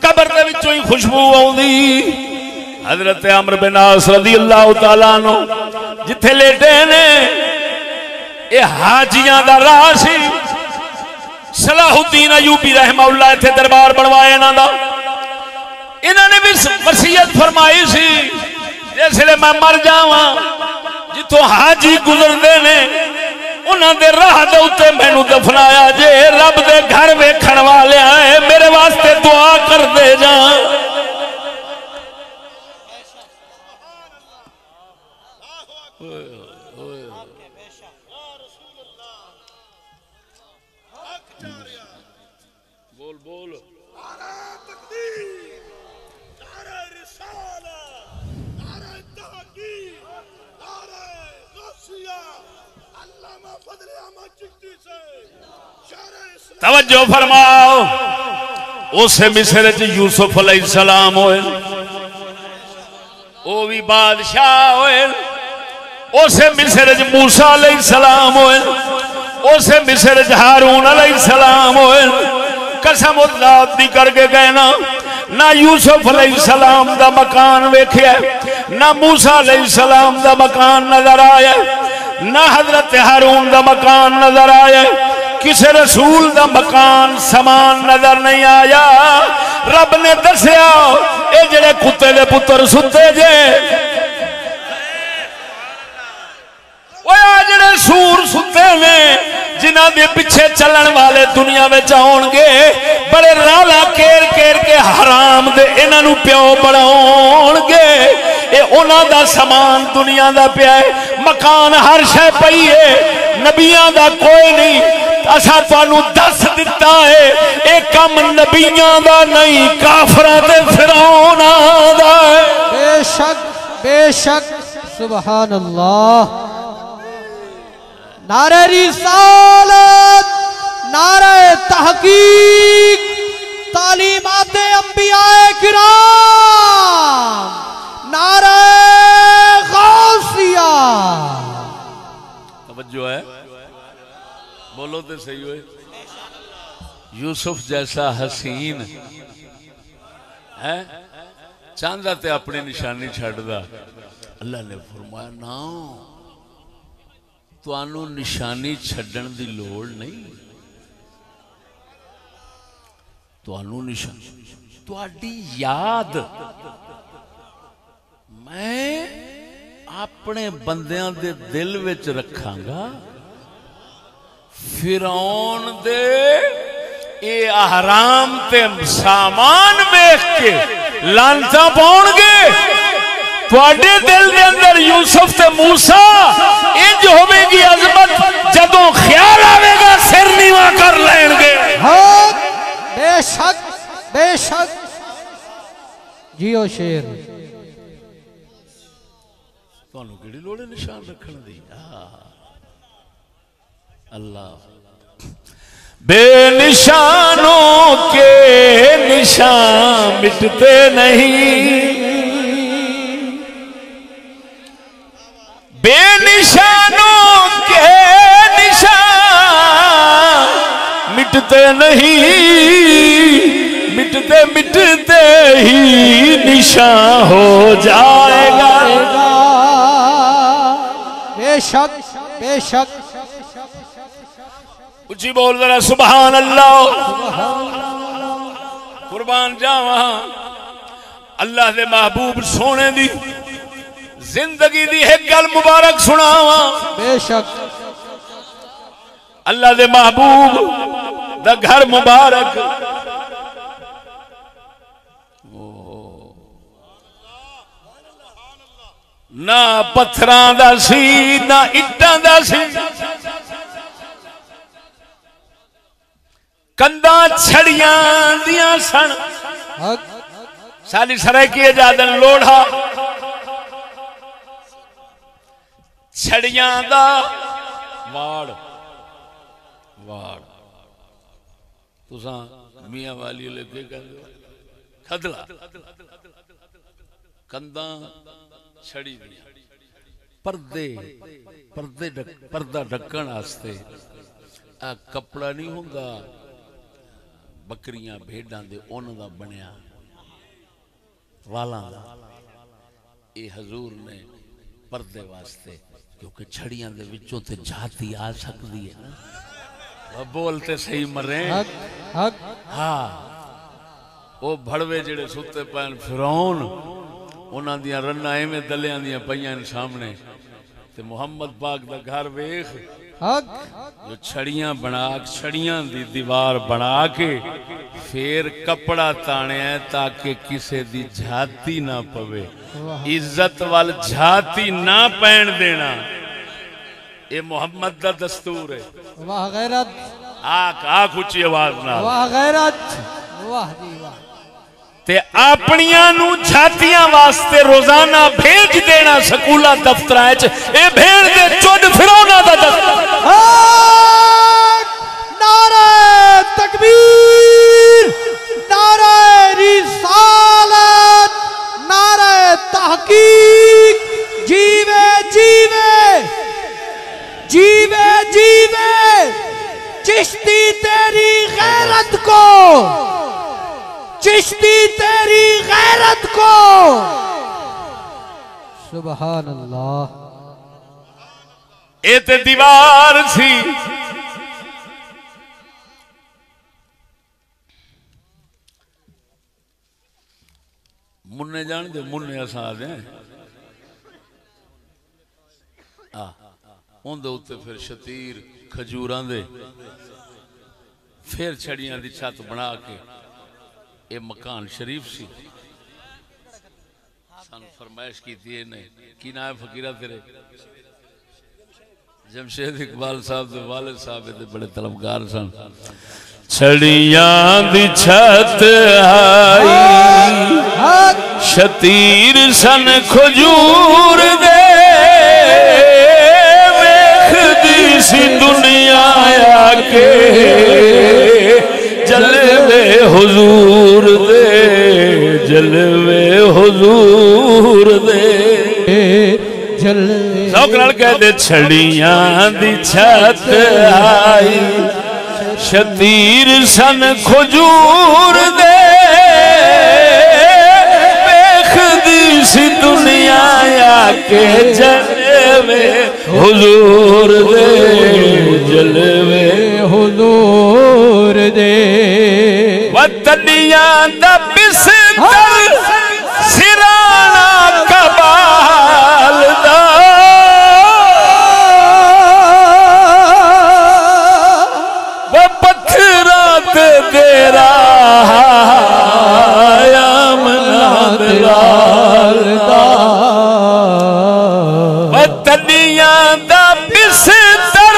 कब्र दे विचों ही खुशबू आउंदी। हजरत अम्र बिन आस रज़ी अल्लाह तआला अन्हु जिथे लेटे ने, ये हाजियां दा राह सी। सलाहुद्दीन अयूबी रहमहुल्लाह इथे दरबार बनवाया इन्हां दा। इन्होंने भी वसीयत फरमाई सी, जिसले मैं मर जावा जिथों हाजी गुजरते ने उन्होंने राह दे उत्ते मैनू दफनाया जे। रब दे घर वेखण वाले है, मेरे वास्ते दुआ कर दे जा। बोल बोल तवज्जो फरमाओ। उस मिस्र च यूसुफ अलैहिस्सलाम होए, वो भी बादशाह होए। उस मिस्र च मूसा अलैहिस्सलाम होए, उस मिस्र च हारून अलैहिस्सलाम होए। कसम ज़ात दी करके कहना, ना यूसुफ अलैहिस्सलाम दा मकान वेख्या, ना मूसा अलैहिस्सलाम दा मकान नजर आया, ना हजरत हारून दा मकान नजर आया। किसी रसूल दा मकान समान नजर नहीं आया। रब ने दसिया ये जेड़े कुत्ते दे पुत्र सुते जे, जेड़े सूर सुते ने, जिन्हां इन्हां दे पिछे चलण वाले दुनिया में आउणगे बड़े राला केर केर के हराम दे इन्हां नूं प्यो बनाउणगे। ये उन्हां दा समान दुनिया दा पिया है, मकान हर शै पई है, नबियां दा कोई नहीं। असा तुहानू दस दिता है ये कम नबियां दा नहीं, काफरां ते फिरौनां दा है। बेशक बेशक सुभान अल्लाह। नारे रिसालत, नारे तहकीक, तालीमाते अंबियाए किराम, नारे गौसिया। तवज्जो है, बोलो तो सही हो। यूसुफ जैसा हसीन है चाहता ते अपनी निशानी छड्डदा। अल्लाह ने फरमाया ना तुहानू निशानी छड्डण दी लोड़ नहीं, तुहानू निशानी तुहाडी याद मैं अपने बंदियां दे दिल विच रखांगा। फिरौन दे ये आहराम ते सामान वेख के लानता पाउणगे, तुहाडे दिल दे अंदर यूसुफ ते मूसा इंज होवेगी अजमत, जदों ख्याल आवेगा सिर नीवा कर लेंगे। हाँ बेशक बेशक जियो शेर। तुहानू किहड़ी लोड़ है निशान रखण दी। अल्लाह बेनिशानों के निशान मिटते नहीं, बेनिशानों के निशान मिटते नहीं, मिटते मिटते ही निशान हो जाएगा। बेशक बेशक। ऊंची बोल जरा सुभान अल्लाह। कुर्बान जावा अल्लाह दे महबूब सोने दी जिंदगी दी एक गल मुबारक सुनावा। बेशक अल्लाह दे महबूब दा घर मुबारक। ना पत्थरां दा सी ना इट्टां दा सी, कंधा छड़ियां दियां सन। साली सरायकी इजाजत लोढ़ा छड़ियां दा वाड़ वाड़ तुसा मियां वाली लेके खदला कंधा छड़ी दियां पर्दे पर्दे पर्दा ढक्कण वास्ते आ कपड़ा नहीं होंदा, बकरियां भेडां दे उन दा बनिया वालां दा। ये हजूर ने पर्दे वास्ते, क्योंकि छड़ियां दे विचों ते जाती आ सकती है ना। बोलते सही मरे। हाँ वो भड़वे जेड़े सुते पैन फिरौन उन्हां दियां रन्ना एवें दलियां दियां पईयां सामने, ते मुहम्मद पाक दा घर वेख जो छड़ियां बना, छड़ियां दी दीवार बना के फिर कपड़ा ताणिया ताकि किसे दी झाती ना पवे, इज्जत वाल झाती ना पैण देना। ये मोहम्मद दा दस्तूर है। वाह गैरत। आख ऊंची आवाज ना। वाह गैरत। वाह जी वाह। ते अपनियां नू झातियां वास्ते रोजाना भेज देना स्कूला दफ्तरां च, ए भेड़ दे चुड फिरौना दा दफ्तर। नारे तकबीर, नारे रिसालत, नारे तहकीक। जीवे जीवे जीवे जीवे चिश्ती तेरी गैरत को, चिश्ती तेरी गैरत को। सुभान अल्लाह। ये ते दीवार सी, मुन्ने जान दे, मुन्ने असा आ दे उनदे उत्ते फिर शतीर खजूरां दे फिर छड़ियां दी छत बना के ये मकान शरीफ सी सन फरमाइश की थी ने की ना है फकीरा तेरे जमशेद इकबाल साहब दे वालिद साहब दे बड़े तलबगार सन छड़ियां दी छत आई शतीर सन खजूर दे वेखदी सी दुनिया आके जलवे हुजूर दे जलवे हुजूर दे शौक नाल कहदे छड़ियां दी छत आई शतीर सन खजूर दे वेखदी सी दुनिया आके जलवे हुजूर दे जलवे हुजूर दे वतनियां दा बिस्तर सिराना कबाल दा तेरा आमना दलाल दा वतनियां दा बिस्तर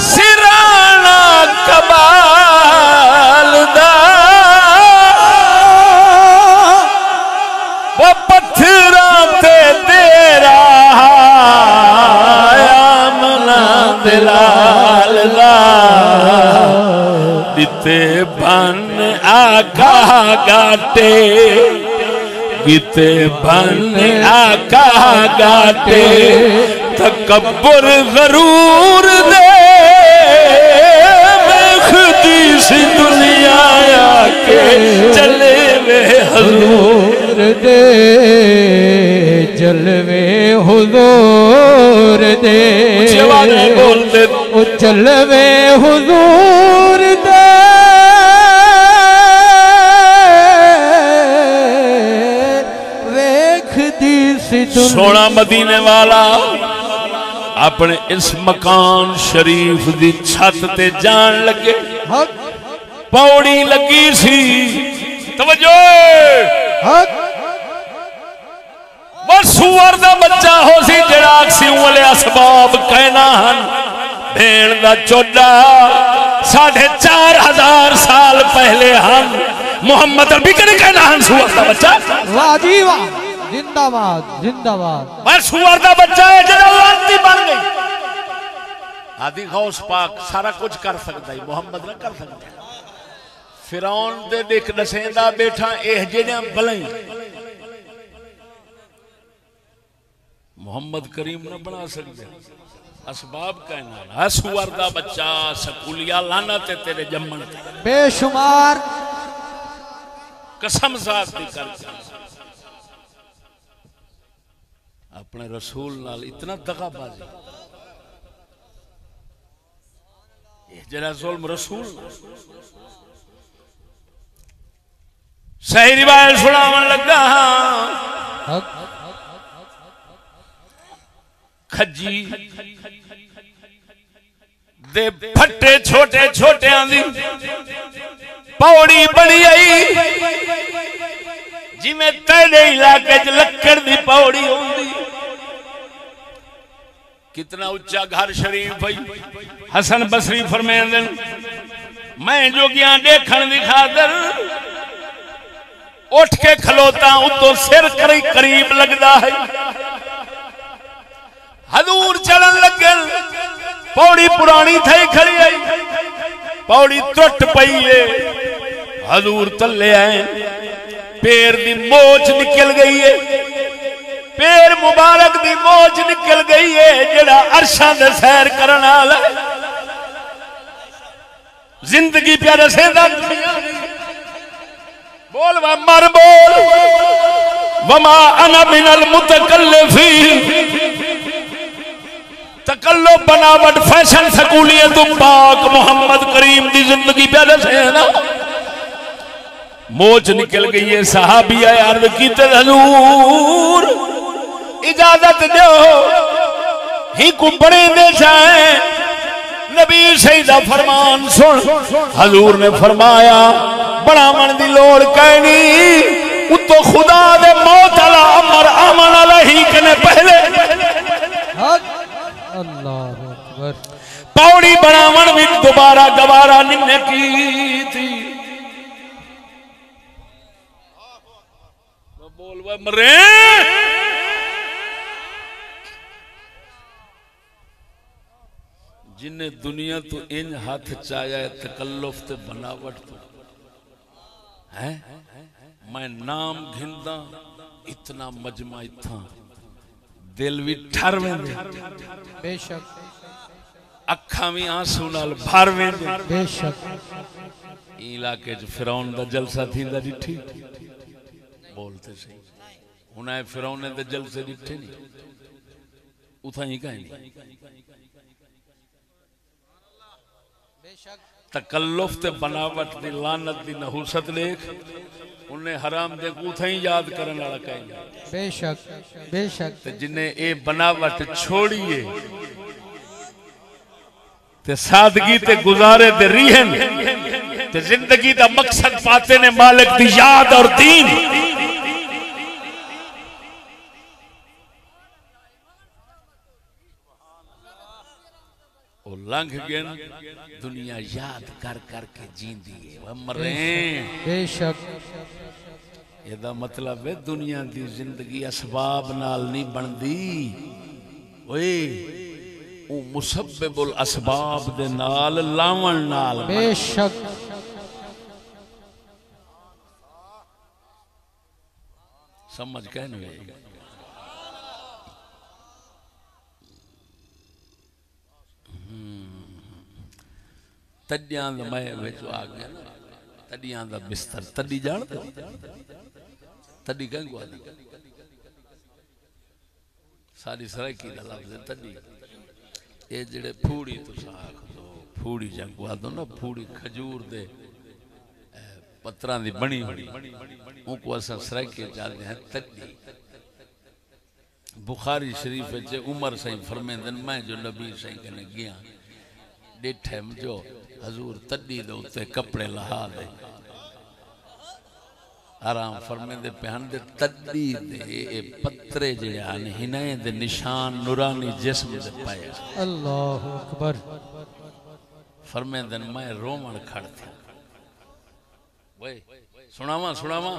सिराना कबाल दा वो पत्थरां ते तेरा आमना दलाल दा दिते बन आका गाटे गीते बन आका गाटे तकब्बुर गरूर दे वेखदी सी दुनिया आके चले वे हुजूर दे जलवे हुजूर दे बोल दे चलवे हुजूर दे सोना मदीने वाला अपने इस मकान शरीफ दी छत ते जान लगे पौड़ी लगी सी तवज्जो सुअर दा बच्चा हो सी जड़ा अक्सी वाले असबाब कहना हन भेड़ दा चोडा 4500 साल पहले हन मोहम्मद अरबी कहना हन सुअर दा बच्चा वाह जी वाह जिंदाबाद जिंदाबाद मैं सुअर दा बच्चा है जड़ा लाती बन गई आदि गौस पाक सारा कुछ कर सकता है मोहम्मद ना कर सकता फिरौन दे देख दसेंदा बैठा एह जेड़ियां बलई मोहम्मद करीम ना बना सकते असबाब कहना सुअर दा बच्चा स्कूलिया लाना ते तेरे जम्मन बेशुमार कसम साथ दी कर अपने रसूल नाल इतना दगाबाजी जरा जुल्म रसूल सही रिवायत सुनावन लगा खजी दे फट्टे छोटे छोटे आंदी पौड़ी बनी आई जिमें तेरे इलाके च लक्कड़ दी पौड़ी होंदी कितना उच्चा घर शरीफ भाई हसन बसरी फरमांदे मैं जोगियां देखण दी खातर उठ के खलोता उतो सिर करीब लगता है हजूर चलन लगन पौड़ी पुरानी थई खड़ी आई पौड़ी टुट पई है हजूर तले आए पैर दी मोच निकल गई है पैर मुबारक दी मोच निकल गई है जड़ा अरशां दे सैर करन वाला जिंदगी प्यारे सेंदा बोल वा मर बोल वमा अना मिनल मुतकल्लिफीन तकल्लो बनावट फैशन सकूलियत तो पाक मोहम्मद करीम दी जिंदगी प्यारे से है ना मोच निकल गई है सहाबी आए अर्ज की हजूर इजाजत दो ही को बड़े दे जाए नबी सही दा फरमान सुन हजूर ने फरमाया बनावन दी लोड़ कहीं नहीं उतो खुदा दे मौत वाला अमर आमन वाला ही कने पहले अल्लाह अकबर पौड़ी बनावन भी दोबारा गवारा निन्ने की थी बोल वे मरे जिन्हें दुनिया तो इन हाथ चाया तकल्लुफ ते बनावट तो है मैं नाम घिंदा इतना मजमा इथा दिल भी ठर वेंदे बेशक अखा भी आंसू नाल भर वेंदे बेशक इलाके च फिरौन दा जलसा थींदा डिठी बोलते सही हुन आए फिरौन दे जलसे डिठे नहीं उथा ही कहीं तकल्लुफ ते बनावट दी लानत दी नहुसत देख उन्हें हराम दे उथा ही याद करन वाला कहीं बेशक बेशक ते जिन्हें ए बनावट छोड़िए ते सादगी ते गुजारे दे रिहन ते जिंदगी दा मकसद पाते ने मालिक दी याद और दीन लंघ गए दुनिया याद कर करके जींदी है वह मरे बेशक एदा मतलब है दुनिया दी जिंदगी असबाब नाल नहीं बनदी ओए ओ मुसब्बिबुल असबाब दे नाल लावण नाल बेशक समझ कहने तडियां दा मैं विच आ गया तडियां दा बिस्तर तडी जान तडी कंगो आदी सारी सराकी दा लफ्ज़ तडी ये जेड़े फूड़ी तुसा आख दो फूड़ी जंगवा दो ना फूड़ी खजूर दे पत्तरां दी बनी उनको असां सराकी जाते हैं तडी बुखारी शरीफ विच उमर सही फरमांदन मैं जो नबी सही कने गया डिठे जो हजूर तड़ी दे उत्ते कपड़े लहा दे आराम फरमेंदे पहन दे तड़ी दे पत्रे जेड़े आन हिनाए दे निशान नूरानी जिस्म दे पाए अल्लाह अकबर फरमेंदन मैं रोमन खड़ था वे सुनावा सुनावा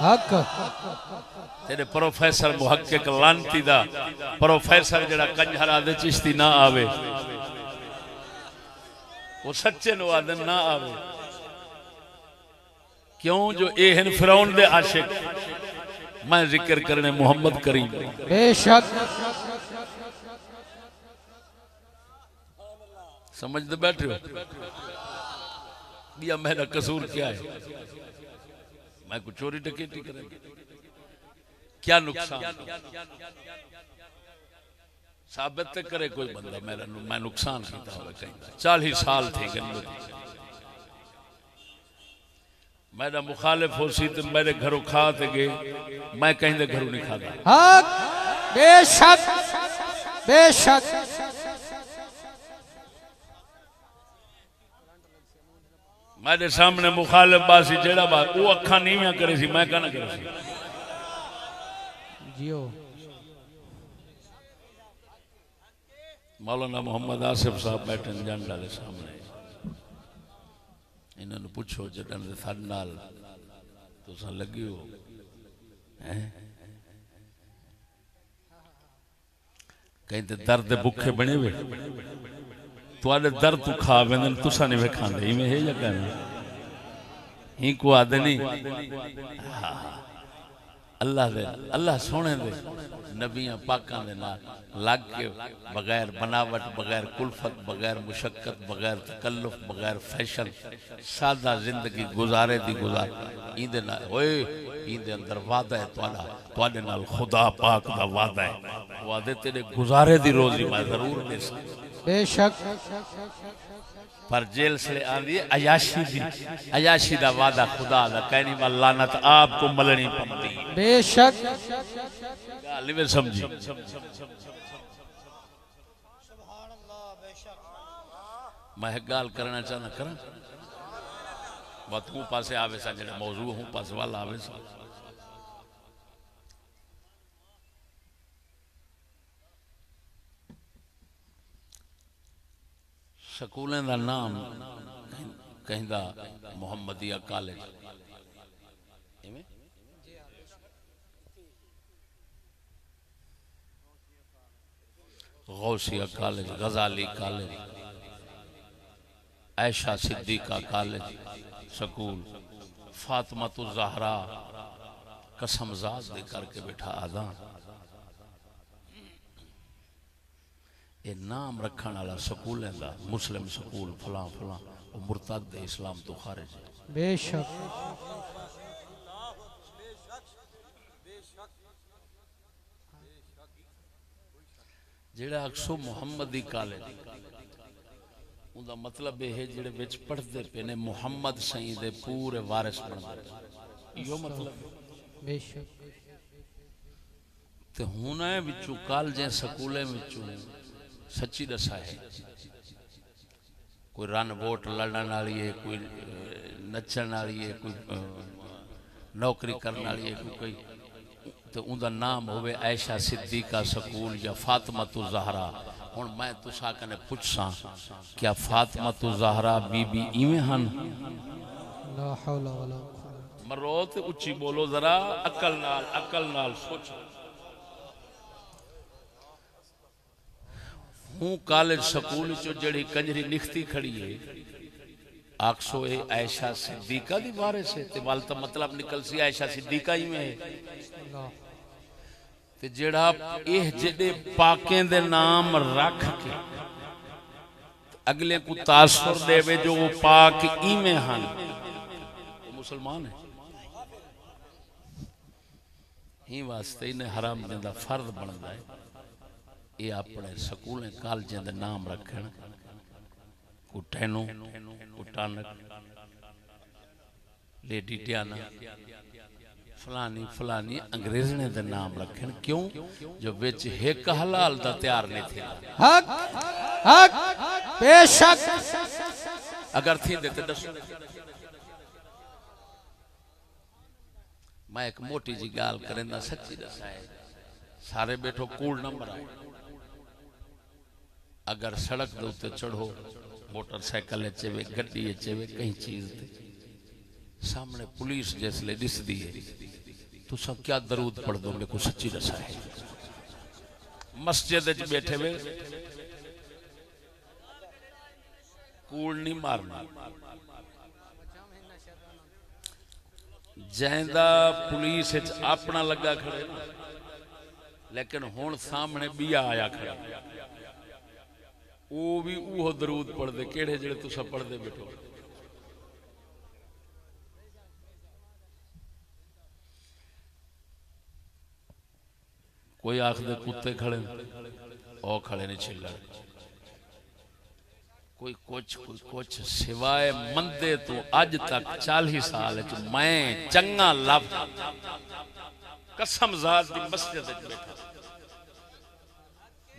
हक तेरे प्रोफेसर मुहक्किक लानती दा प्रोफेसर जेड़ा कंजरा दे चिश्ती ना आवे वो सच्चे नो आदम ना आवे क्यों जो ए हैं फिरौन दे आशिक मैं जिक्र करने मोहम्मद करीम बेशक समझते बैठे हो दिया मेरा कसूर क्या है मैं कुछ चोरी डकैती करेंगे क्या नुकसान साबित करे कोई बंदा मेरा मैं नुकसान किया हो कहीं 40 साल थे गन्नत मेरा मुखालिफ हो सी तो मेरे घरों खा ते गए मैं कहीं दे घरों नहीं खाता हक बेशक बेशक मेरे सामने मुखालिफ बासी जेड़ा बात वो अखा नीवियां करे सी मैं कहना करे सी जियो मौलाना मोहम्मद आसिफ साहब बैठे जंड वाले सामने इन्होंने पूछो जडन साड नाल तुसा लगी हो हैं कहीं ते दर्द भुखे बने वे तुआडे दर्द तू खा वेंदन तुसा नहीं वे खांदे इवें है या कहना ही को आदे नहीं अल्लाह सोने दे नबियां पाकां दे नाल लग के बगैर बनावट बगैर कुल्फत बगैर मुशक्कत बगैर तकल्लुफ बगैर फैशन सादा जिंदगी गुजारे दी गुजार इंदे नाल ओए इंदे अंदर वादा है तुहाडे नाल खुदा पाक दा वादा है वादे तेरे गुजारे दी रोजी मैं जरूर दे बेशक पर जेल से आंदी अयाशी दा वादा खुदा दा कहनी वा लानत आपको मलनी पड़ती बेशक गाल में समझी मैं एक गाल करना चाहना करा बात हूँ पासे आवे सा जड़े मौजू हूँ पास वाला आवे सा स्कूलें का नाम कहता मुहम्मदिया कॉलेज गौसिया कॉलेज गजाली कॉलेज ऐशा सिद्दीका कॉलेज स्कूल फातिमा तो ज़हरा कसमजाद दे करके बैठा आदा ये नाम रखने वाला स्कूल है मुस्लिम स्कूल फलां फलां वो मुर्तद इस्लाम तो खारिज है बेशक जेड़ा अक्सो मुहम्मदी कॉलेज उनका मतलब यह है जेड़े विच पढ़ते पे ने मुहम्मद सही दे पूरे वारिस बनते यो मतलब बेशक ते हुण विचों कॉलेजें स्कूलें विचों सच्ची दसा है कोई रन वोट लड़न वाली है कोई नचन वाली है कोई नौकरी करने वाली है कोई तो उनका नाम होवे ऐशा सिद्दीका स्कूल या फातिमा तो ज़हरा हुण मैं तुसा कने पुछां क्या फातिमा तो ज़हरा बीबी इवें हन ला हौला वला मरो ते उच्ची बोलो जरा अकल नाल सोचो हूँ कॉलेज स्कूल चो जड़ी कंजरी लिखती खड़ी है आखसो ए ऐशा सिद्दीका दी वारिस है ते वाल तो मतलब निकल सी ऐशा सिद्दीका ही में है ते जेड़ा एह जेडे पाकें दे नाम रख के अगले को तासुर देवे जो वो पाक इवें हन वो मुसलमान है ही वास्ते इन्हें हराम देंदा फर्ज बनदा है ये अपने स्कूलें कॉलेजें दे नाम रखन को टैनो को टानक लेडी डियाना फलानी फलानी अंग्रेजने दे नाम रखन क्यों जो विच एक हलाल दा तैयार नहीं थे हक हक बेशक अगर थी देते दसो मैं एक मोटी जी गाल करेंदा सच्ची दसा है सारे बैठो कूड़ नंबर आओ अगर सड़क दे उत्ते चढ़ो मोटरसाइकिल चेवे गड्डी चेवे कहीं चीज दे सामने पुलिस जिसले दिसदी है तो सब क्या दरूद पढ़ दो मेरे को सच्ची दसा है मस्जिद बैठे वे कूड़ नहीं मारना जैंदा पुलिस अपना लगा खड़े लेकिन हुण सामने बिया आया खड़ा वो भी वो दरूद पढ़ते केड़े जेड़े तुसा पढ़ते बैठो कोई आखदे कुत्ते खड़े ओ खड़े नहीं चिल्ला कोई कुछ सिवाय मंदे तो अज तक 40 साल मैं चंगा लफ्ज कसम ज़ात दी मस्जिद में बैठा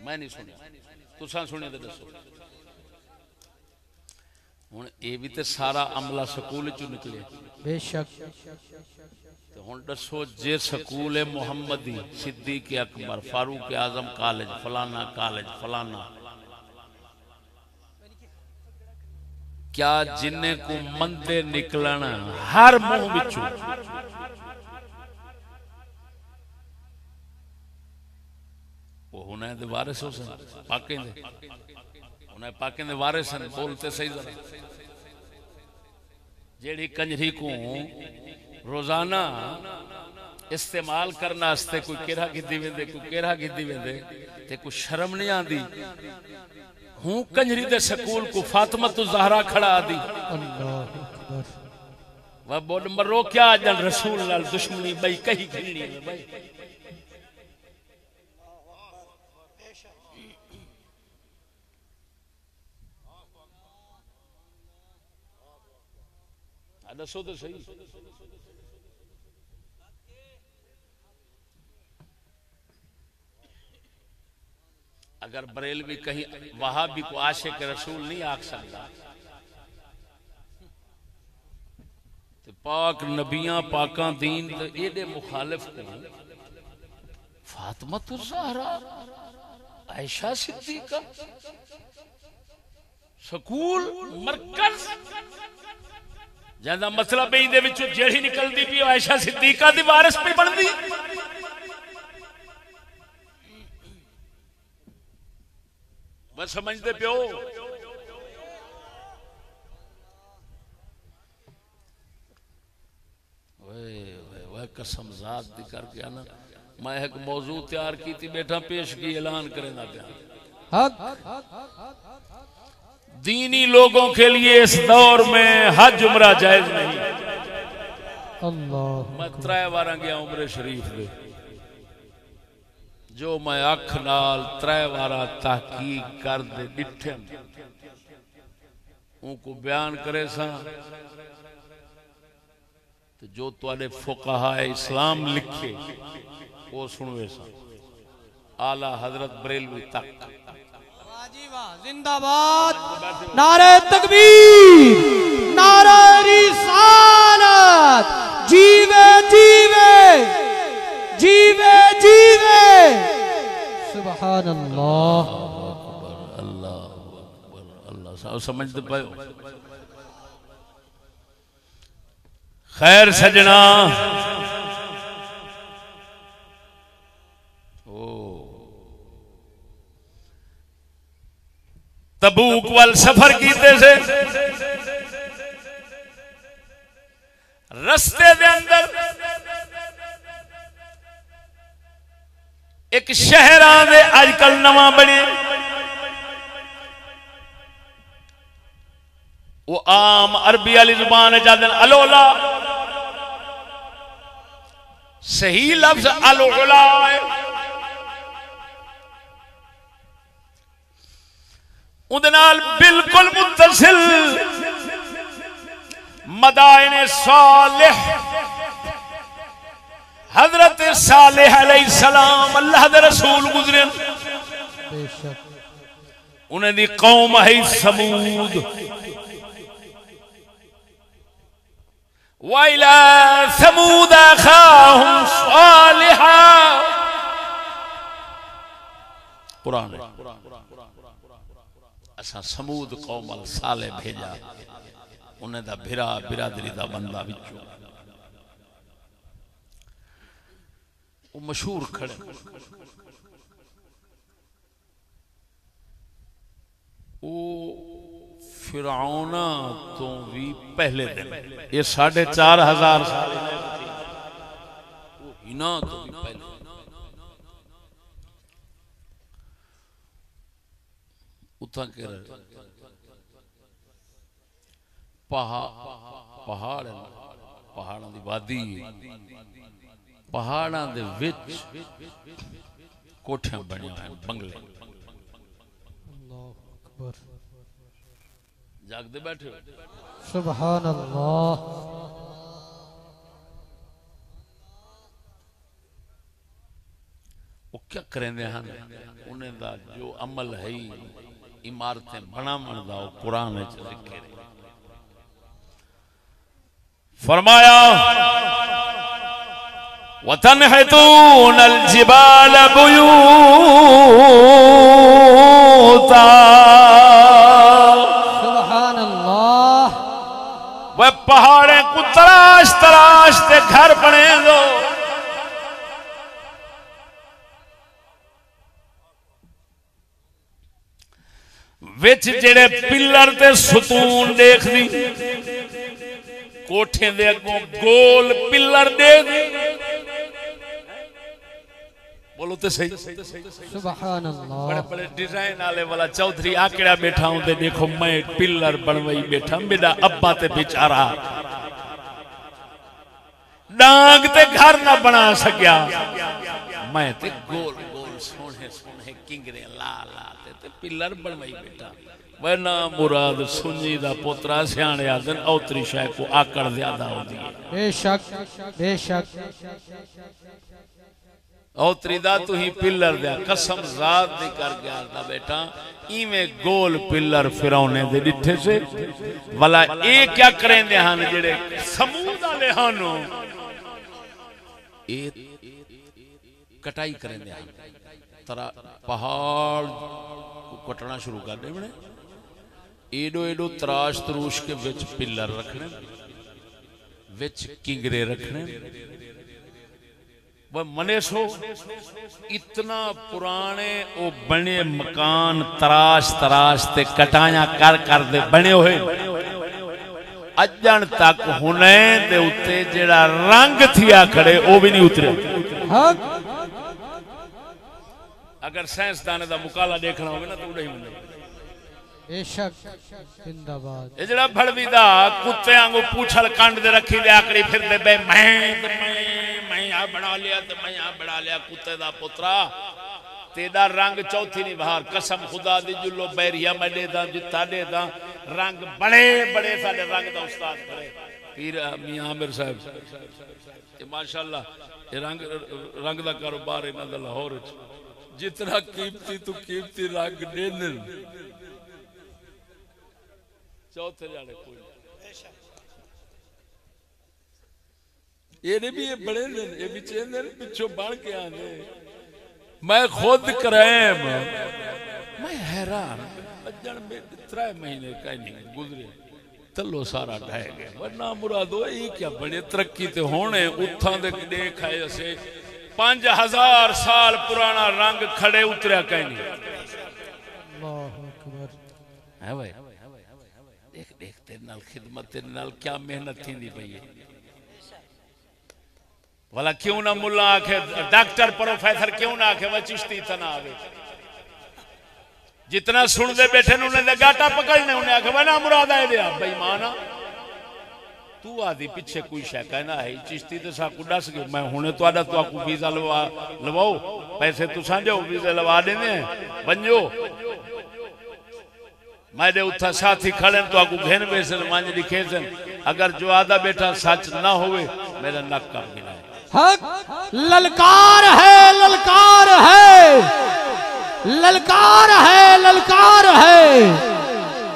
मैं नहीं सुनिया तुसा सुनिया तो दसो हुण ये भी तो सारा अमला स्कूल चो निकले बेशक तो हुण दसो जे स्कूल है मुहम्मदी सिद्दीक अकबर फारूक आजम कॉलेज फलाना क्या जिन्ने को मंदे निकलन हर मुंह विचों वो हुने दे वारिस हो सन पाकें दे हुने पाकें दे वारिस हैं बोलते सही जरा जेड़ी कंजरी को रोजाना इस्तेमाल करना हस्ते कोई केरा गिद्दी वेंदे कोई केरा गिद्दी वेंदे ते कोई शर्म नहीं आंदी हूँ कंजरी दे स्कूल को फातिमा तो ज़हरा खड़ा आदी वह बोल मरो क्या जल रसूल नाल दुश्मनी भाई कहीं घिरनी है भाई दसो तो सही अगर बरेलवी कहीं वहाबी को आशिक रसूल नहीं आख सकता तो पाक नबियां पाकां दीन दे एडे मुखालिफ को फातिमा तो ज़हरा आयशा सिद्दीका स्कूल मरकज ज्यादा मतलब है इहदे विचों जेड़ी निकलदी पई आयशा सिद्दीका दी वारिस पे बनदी बस समझते पियो कसम जात दी करके आना मैं एक मौजू तैयार की थी बेटा पेश की ऐलान करेगा हक दीनी लोगों के लिए इस दौर में हज उम्रा जायज नहीं। अल्लाह मैं 3 बार गया उम्रे शरीफ दे जो मैं अख नाल 3 बार तहकीक कर दे डिठे उनको बयान करे सा तो जो तुहाडे फुकाहा इस्लाम लिखे वो सुनवे सा आला हजरत बरेलवी तक जिंदाबाद नारे तकबीर नारे रिसालत जीवे जीवे जीवे जीवे सुभान अल्लाह अल्लाह अल्लाह समझते पाओ। खैर सजना तबूक वाल सफर कीते से रस्ते दे अंदर एक शहर दे आजकल नवा बने वो आम अरबी वाली जुबान है जादन अलोला सही लफ्ज अलोला है बिल्कुल मुत्तसिल मदाइने सालिह हजरत सालिह अलैहिस्सलाम अल्लाह दे रसूल गुजरे उन्हें दी कौम है समूद वाइला समूद अखाहुम सालिहा कुरान असा समूद कौम अल साले भेजा उन्हें दा भिरा बिरादरी दा बंदा विचों वो मशहूर खड़े वो फिरौना तो भी पहले दिन ये 4500 साल वो हिना तो भी पहले उथा के पहाड़ पहाड़ों की वादी पहाड़ों दे विच कोठियां बने हुए बंगले जागते बैठे सुभान अल्लाह वो क्या करेंदे हैं उन्हें दा जो अमल है इमारतें बनावन दा वो कुरान में लिखे फरमाया वतनहतूनल जिबाल बुयूता सुभान अल्लाह वह पहाड़े को तराश तराश ते घर बने दो विच जेड़े पिलर ते सुतून देख दी कोठे दे अगों गोल पिलर देख दी बोलो तो सही सुभान अल्लाह बड़े बड़े डिजाइन वाले वाला चौधरी आकड़ा बैठा हूं ते देखो मैं पिलर बनवाई बैठा मेरा अब्बा ते बेचारा डांग ते घर ना बना सकिया मैं ते गोल गोल सोने सोने किंगरे ला ला ते पिलर बनवाई बैठा वरना मुराद सुन्नी दा पुत्रा सियाणे आदन औतरी शाह को आकड़ ज्यादा होती है बेशक बेशक औतरीदा तू ही पिलर दिया कसम जात दी कर गया दा बेटा इवें गोल पिलर फिरौने दे डिठे से वाला ए क्या करेंदे हन जेड़े समूद वाले हन ए कटाई करेंदे हन तरा पहाड़ कटना शुरू कर दे बने एडो एडो तराश तरूश के विच पिलर रखने विच किंगरे रखने वह मनेसो इतना पुराने ओ बने मकान तराश तराश ते कटाया कर कर दे बने हुए अजन तक हुने दे उत्ते जेड़ा रंग थिया खड़े ओ भी नहीं उतरे। अगर साइंसदान दा मुकाला देखना होवे ना तो उड़े ही मुंडे बेशक जिंदाबाद ए जेड़ा भड़वीदा कुत्ते वांगू पूछल कंड दे रखी दे आकड़ी फिरदे बे मैं आ बना लिया तो मैं आ बना लिया कुत्ते दा पुत्रा तेरा रंग चौथी नहीं बाहर कसम खुदा दी जुल्लो बैरिया मैं दे दा जिता दे दा रंग बड़े बड़े साडे रंग दा उस्ताद खड़े पीर मियां आमिर साहब ये माशाअल्लाह ये रंग दा कारोबार इन्हां दा लाहौर च जितना कीमती तू कीमती रंग देन चौथे जाने कोई ये भी ये बड़े ये भी चेंदे पिछो बढ़ के आने मैं खुद करैम मैं हैरान अजन में 3 महीने का नहीं गुजरे तलो सारा ढह गया वरना मुरादो ये क्या बड़े तरक्की ते होने उठां दे देख आए असे 5000 साल पुराना रंग खड़े उतरिया कहीं नहीं। अल्लाहु अकबर है भाई देख देख तेरे नाल खिदमत तेरे नाल क्या मेहनत थी पई है वाला क्यों ना मुल्ला आखे डॉक्टर प्रोफेसर क्यों ना आखे वह चिश्ती तना आवे जितना सुन दे बैठे उन्हें गाटा पकड़ने उन्हें आखे वह ना मुराद आए दिया बेईमाना तू आदि पीछे कोई शय कहना है चिश्ती तो साकू दस गए मैं हुने तो आदा तो आपको वीजा लवाओ पैसे तू साझो वीजा लवा देने बंजो मेरे उठा साथी खड़े तो आपको घेन बेसन मांझ लिखे सन अगर जो आधा बेटा सच ना होवे मेरा नक का मिला हक ललकार है ललकार है ललकार है ललकार है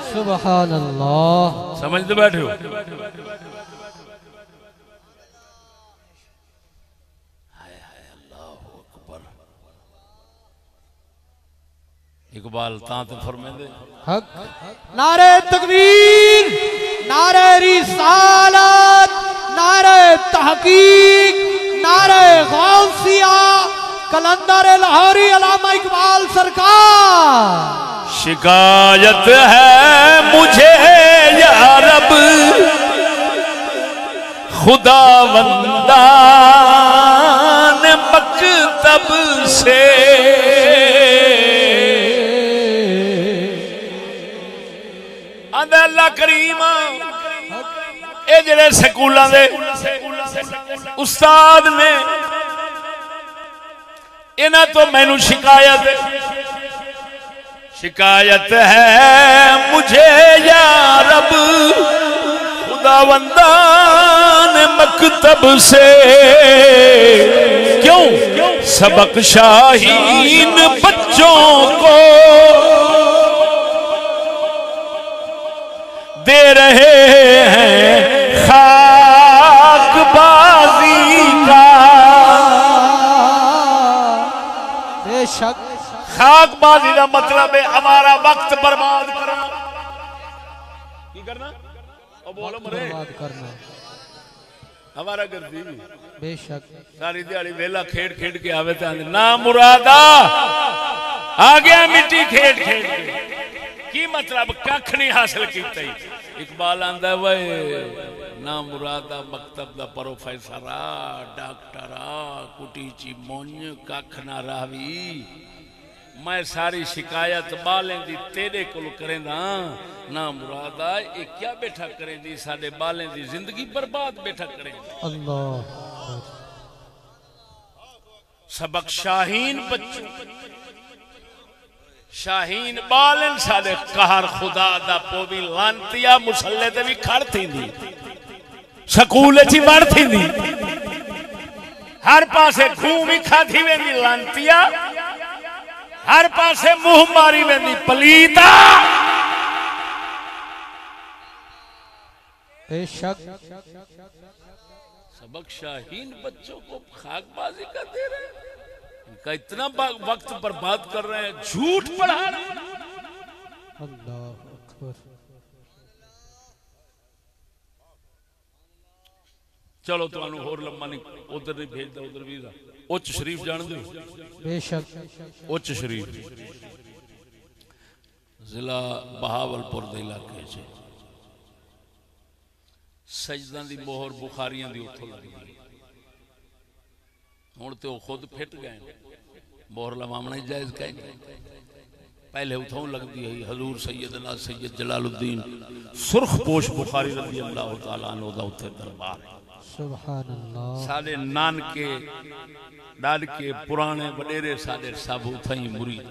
सुभान अल्लाह समझते बैठे हो इकबाल तांत फरमाते हक नारे तकबीर नारे रिसालत नारे तहकीक नारे गौसिया कलंदर लाहौरी अल्लामा इकबाल सरकार। शिकायत है मुझे या रब खुदावंदान मकतब से अल्लाह करीम ए जेड़े स्कूलों दे उस्ताद ने इन्हां तो मैनू शिकायत है मुझे या रब खुदावंदान मकतब से क्यों सबक शाहीन बच्चों को दे रहे हैं खाकबाजी का बेशक खाकबाजी का मतलब है हमारा वक्त बर्बाद करना की करना और बोलो मरे बर्बाद करना हमारा गर्दी बेशक सारी दिहाड़ी वेला खेड खेड के आवे तो ना मुरादा आ गया मिट्टी खेड खेड के की मतलब कख नहीं हासिल किया। इकबाल आंदा वे ना मुरादा मकतब दा प्रोफेसर डॉक्टर कुटीची मुंज कख ना रावी मैं सारी शिकायत बालें दी तेरे कोल करेंदा ना मुरादा ये क्या बैठा करेंदी साडे बालें दी जिंदगी बर्बाद बैठा करेंदी। अल्लाह सबक शाहीन बच्चों शाहीन बालन साडे कहर खुदा दा पोवी लांतिया मुसल्ले ते भी खड़ थींदी स्कूल च वड़ थींदी हर पासे घूम ही खाधी वेंदी लांतिया, हर पासे मुंह मारी वेंदी पलीता। बेशक सबक शाहीन बच्चों को खाकबाजी का दे रहे हैं, इनका इतना वक्त बर्बाद कर रहे हैं, झूठ पढ़ा रहे हैं। अल्लाह अकबर। चलो तो होर लम्मा नहीं, उधर नहीं भेजता, उधर भी उच्च शरीफ जान दो। बेशक उच्च शरीफ जिला बहावलपुर के इलाके च सजदा दी मोहर बुखारियां दी उत्थों लगी। हुण तो खुद फिट गए, मोहर लवावना ही जायज कहेंगे, पहले उठों लगती है। हजूर सैयदना सैयद जलालुद्दीन सुरखपोश बुखारी रज़ी अल्लाह तआला अन्हु दा उत्थे दरबार है। सुभान अल्लाह। साडे नानके दादके पुराने वडेरे साडे सब उथे ही मुरीद।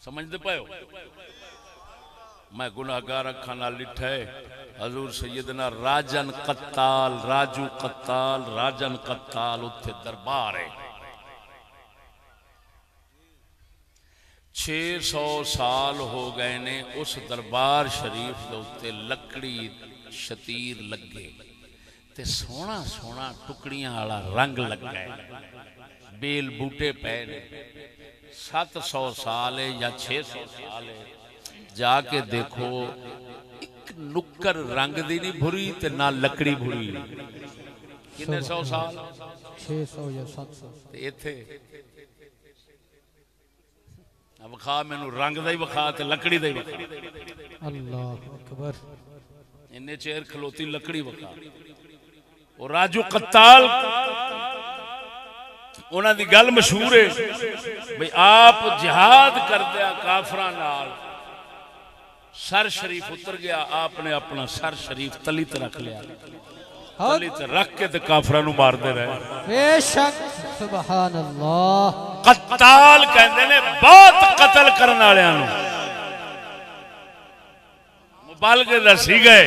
समझते पायो? मैं गुनाहगार अखा नाल लिठा है हजूर सैयदना राजन कत्ताल, राजू कत्ताल, राजन कत्ताल उत्थे दरबार है। 600 साल हो गए ने उस दरबार शरीफ के उत्ते लकड़ी शतीर लगे ते सोना सोना टुकड़ियां वाला रंग लगा है, बेल बूटे पे ने। 700 साल है या 600 साल है, जाके देखो एक नुक्कर रंग दी नहीं भुरी ते ना लकड़ी भुरी। कितने 100 साल? 600 या 700। इथे विखा मैनू रंग दा ही विखा ते लकड़ी दा ही विखा। अल्लाह अकबर। इन्ने चेर खलोती लकड़ी विखा। और राजू कत्ताल उन्हां दी गल मशहूर है भाई आप जिहाद कर दिया काफरां नाल, सर शरीफ उतर गया, आपने अपना सर शरीफ तली ते रख लिया, तली ते रख के ते काफरां नू मारदे रहे। बेशक सुभान अल्लाह। कत्ताल कहंदे ने बहुत कत्ल करने वालियां नू, मुबालगे दसी गए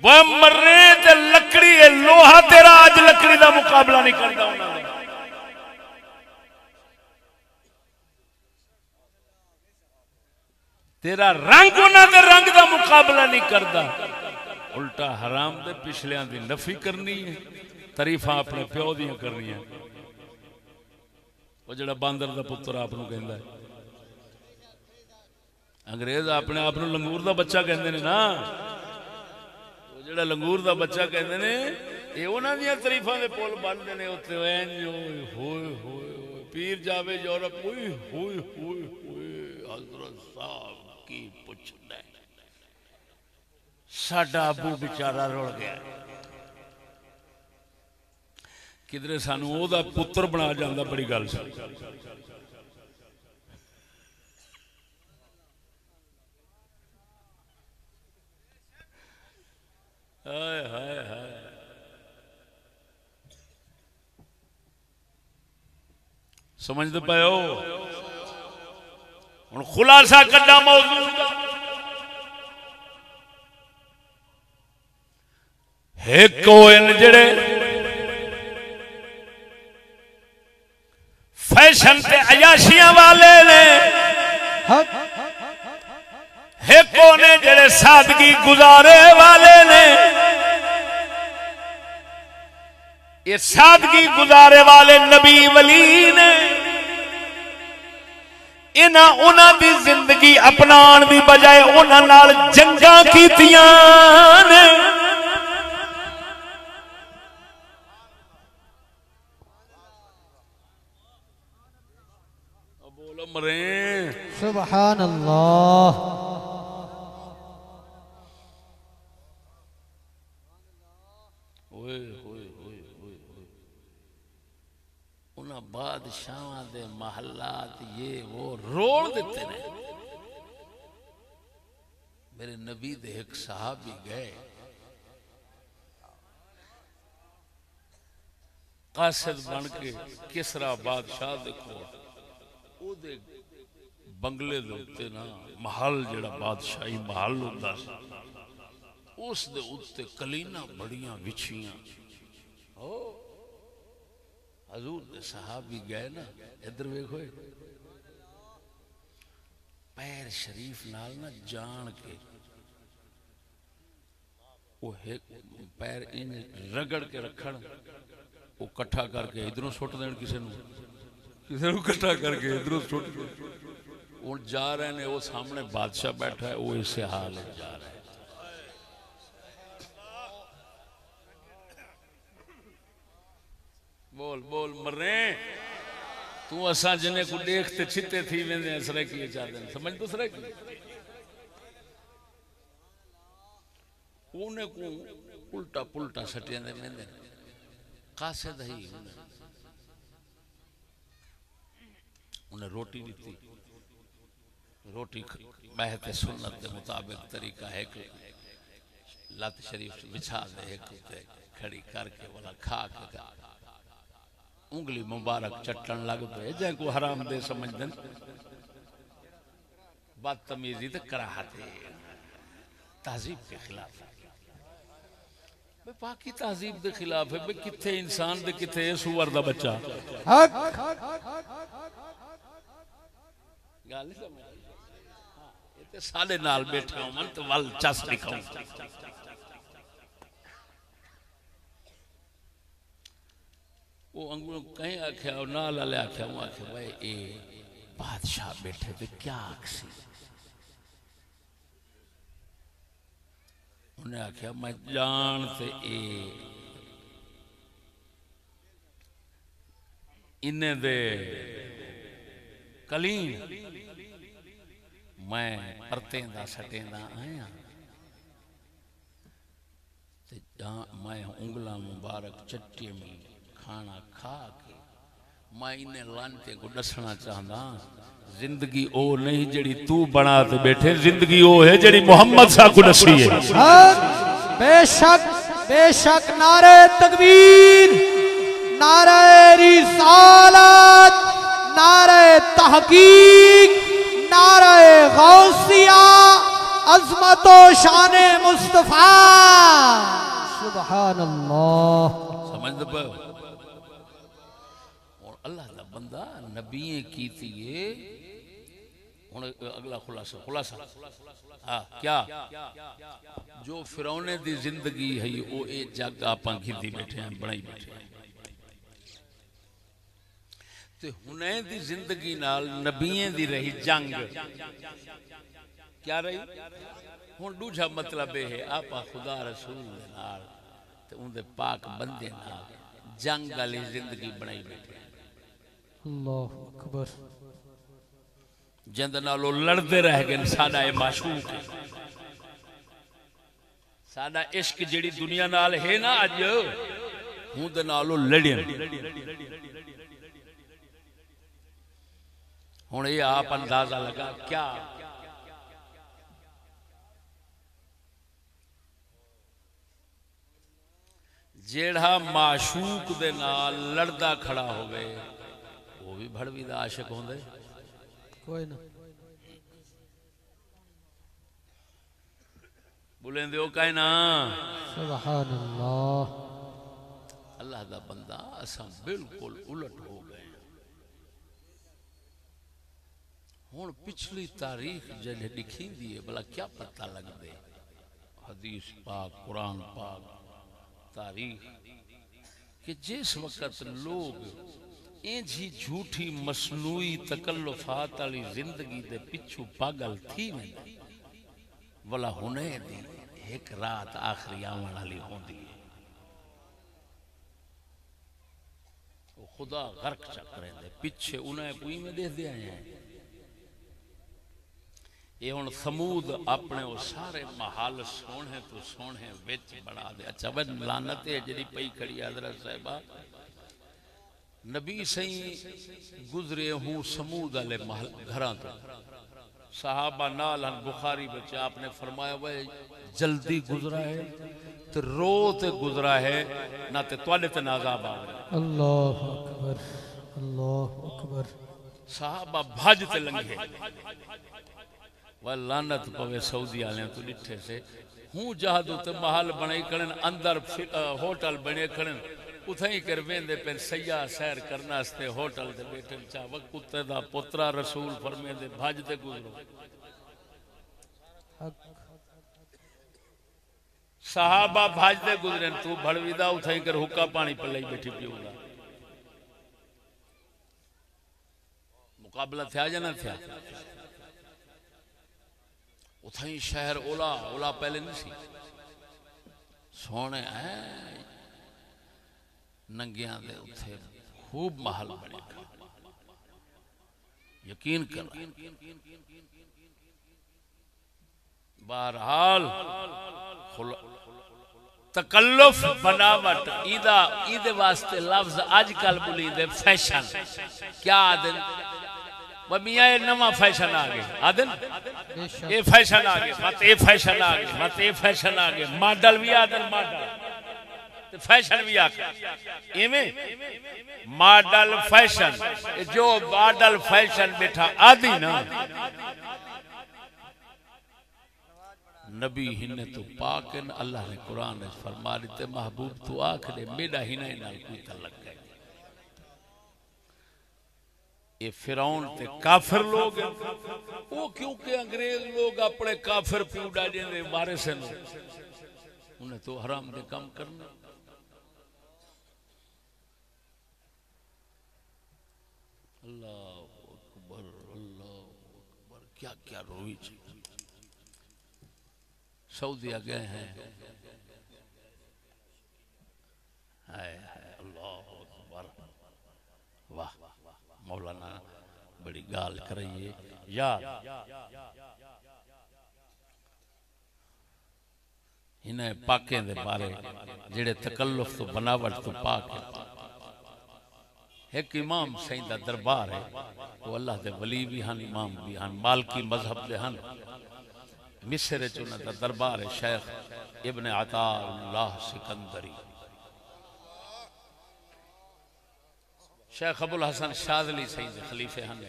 वो मर्रे ते लकड़ी है लोहा तेरा आज लकड़ी का मुकाबला नहीं करता उन्होंने। तेरा रंग उन्होंने रंग का मुकाबला नहीं करता, उल्टा हराम दे पिछलियां दी नफी करनी है, तारीफा अपने प्यो दियां करनी है। वो जड़ा बांदर का पुत्र आप कहता है, अंग्रेज अपने आप लंगूर का बच्चा कहते हैं ना, वो जड़ा लंगूर का बच्चा कहते हैं ये उन्होंने तारीफा के पुल बनते हैं उत्ते। पीर जावे यूरोप, हजरत साहब की पुछना साडा अबू बेचारा रुल गया, किधरे सानू ओदा पुत्र बना जाता, बड़ी गल सी। हाय हाय हाय। समझते पाओ? हुण खुलासा कड्डा मौजू दा। एक इन जड़े फैशन ते अयाशियां वाले ने, एक ने जड़े सादगी गुजारे वाले ने। ये सादगी गुजारे वाले नबी वली ने, इन्हां उन्हां दी जिंदगी अपनाण दी बजाय उन्हां नाल जंगां कीतियां ने। बोलो मरे सुभान अल्लाह। बादशाह दे महलात ये वो रोल देते ने। मेरे नबी दे एक साहबी गए, कासिद बन के किसरा बादशाह देखो ओदे बंगले दे उत्ते ना महल जड़ा बादशाही महल होंदा सी उस दे उत्ते कलीना बड़ियां विछियां। ओ हजूर दे सहाबी गए ना, इधर वेखो, पैर शरीफ नाल ना जान के वो पैर इन रगड़ के रखन, वो कट्ठा करके इधरों सुट देन, किसी को कट्ठा करके इधरों सुट। वो जा रहे ने, वो सामने बादशाह बैठा है, वो इसे हाल है जा रहा है। बोल बोल मरे तू, असा जिन्हें को देखते छिते थी वेंदे असरे किए चाहते, समझ तो सरे की उन्हें को उल्टा पुल्टा सटिया दे वेंदे कासे दही। उन्हें रोटी दी थी, रोटी बहते सुन्नत के मुताबिक तरीका है कि लत शरीफ बिछा दे, एक खड़ी करके वाला खा के उंगली मुबारक चट्टन लग पे, जै को हराम दे समझ दें। बदतमीजी तो कराहते तहजीब के खिलाफ है, बाकी तहजीब के खिलाफ है। किथे इंसान दे किथे सुअर दा बच्चा गल समझ। ये ते साडे नाल बैठे हो मन तो वल चस दिखाऊं। वो अंगूर कहीं आख्या ना लाले आख्या, वो आख्या भाई ए बादशाह बैठे थे क्या आखसी। उन्हें आख्या मैं जानते इन्ने दे कलीन मैं परतेंदा सटेंदा आया, मैं उंगला मुबारक चट्टी में खाना खा के मैं इन्हें लानते को दसना चाहता। जिंदगी ओ नहीं जड़ी तू बना ते बैठे, जिंदगी ओ है जड़ी मोहम्मद सा को दसी है। बेशक बेशक, नारे तकबीर, नारे रिसालत, नारे तहकीक, नारे गौसिया, अज़मतो शाने मुस्तफा, सुभान अल्लाह। समझ दे अल्लाह दा बंदा नबी की थी। हुण अगला खुलासा खुलासा हाँ क्या जो फिरौने दी जिंदगी है वो ए जग आपां घिदी बैठे हैं, बनाई बैठे हैं। ते हुणे दी जिंदगी नाल नबियें दी रही जंग क्या रही। हुण दूजा मतलब है आपा खुदा रसूल दे नाल ते उनदे पाक बंदे नाल जंग वाली जिंदगी बनाई बैठे। अल्लाह अकबर। जिंद नालों लड़ते रह गए। साडा ये माशूक है, साडा इश्क जिहड़ी दुनिया नाल है ना अज हूं दे नालों लड़े। हुण ये आप अंदाजा लगा क्या जेड़ा माशूक दे नाल लड़दा खड़ा होवे वो भी भड़वी दा आशिक होंदे कोई ना बोलेंदे ओ काहे ना। सुभान अल्लाह। अल्लाह दा बंदा असां बिल्कुल उलट हो गए। हुण पिछली तारीख जड़े लिखी दी है भला क्या पता लगदे। हदीस पाक कुरान पाक तारीख कि जिस वक्त लोग इंजी झूठी मसनूई तकल्लुफात वाली जिंदगी दे पिछू पागल थी वेंदे भला हुणे दी एक रात आखिरी आवन वाली होंदी है। वो खुदा गर्क चक्रे दे पीछे उन्हें कोई में देख दिया है। ये हुण समूद अपने वो सारे महाल सोने तो सोने विच बना दे। अच्छा बन लानत है जिहड़ी पई खड़ी हज़रत साहिबा नबी सही गुजरे हूँ समूद वाले महल घरां तो साहबा नाल बुखारी बच्चे आपने फरमाया भाई जल्दी गुजरा है तो रो ते गुजरा है ना ते तुआले ते नाज़ाब आ गए। अल्लाह अकबर अल्लाह अकबर। साहबा भज ते लंघे वह लानत पवे सऊदी वाले तो डिठे से हूँ जहाद उत्ते महल बने खड़न अंदर होटल बने खड़न उथे ही कर वेंदे पे सयाह सैर करने वास्ते होटल ते बैठे चा वह कुत्ते दा पुत्रा रसूल फरमांदे भजते गुजरो सहाबा भजते गुजरे तू भड़वीदा उथे ही कर हुक्का पानी पलाई बैठी पियूगा मुकाबला थे या ना थे उथे ही शहर ओला ओला पहले नहीं सी सोने नंगिया दे उथे खूब महल बने यकीन कर बहरहाल तकल्लुफ बनावट ईदे वास्ते लफ्ज आजकल बोली दे फैशन क्या आदन मियाँ ये नवा फैशन आ गए आदन ये फैशन आ गए मत ये फैशन आ गए मत ये फैशन आ गए मॉडल भी आदन मॉडल फैशन भी आके इवें मॉडल फैशन जो मॉडल फैशन बैठा आदि ना नबी हिने तो पाक अल्लाह ने कुरान में फरमा दिते महबूब तू आखरे मेरा हिना नाल कोई तलक है ये फिरौन ते काफिर लोग वो क्योंकि अंग्रेज लोग अपने काफिर प्यूडा दे वारिस हैं उन्हें तो हराम दे काम करना अल्लाह अकबर क्या क्या रोई सऊदी गए हैं हाय हाय अल्लाह अकबर वाह मौलाना बड़ी गाल करिए यार इन्हें पाके दे बारे जेड़े तकल्लुफ तो बनावट तो पाक एक इमाम सही दा दरबार है वो अल्लाह दे वली भी हन इमाम भी हन मालकी मजहब दे हन मिस्र च उन्हां दा दरबार है शेख इब्न अताउल्लाह सिकंदरी शेख अबुल हसन शाज़ली सईद खलीफे हन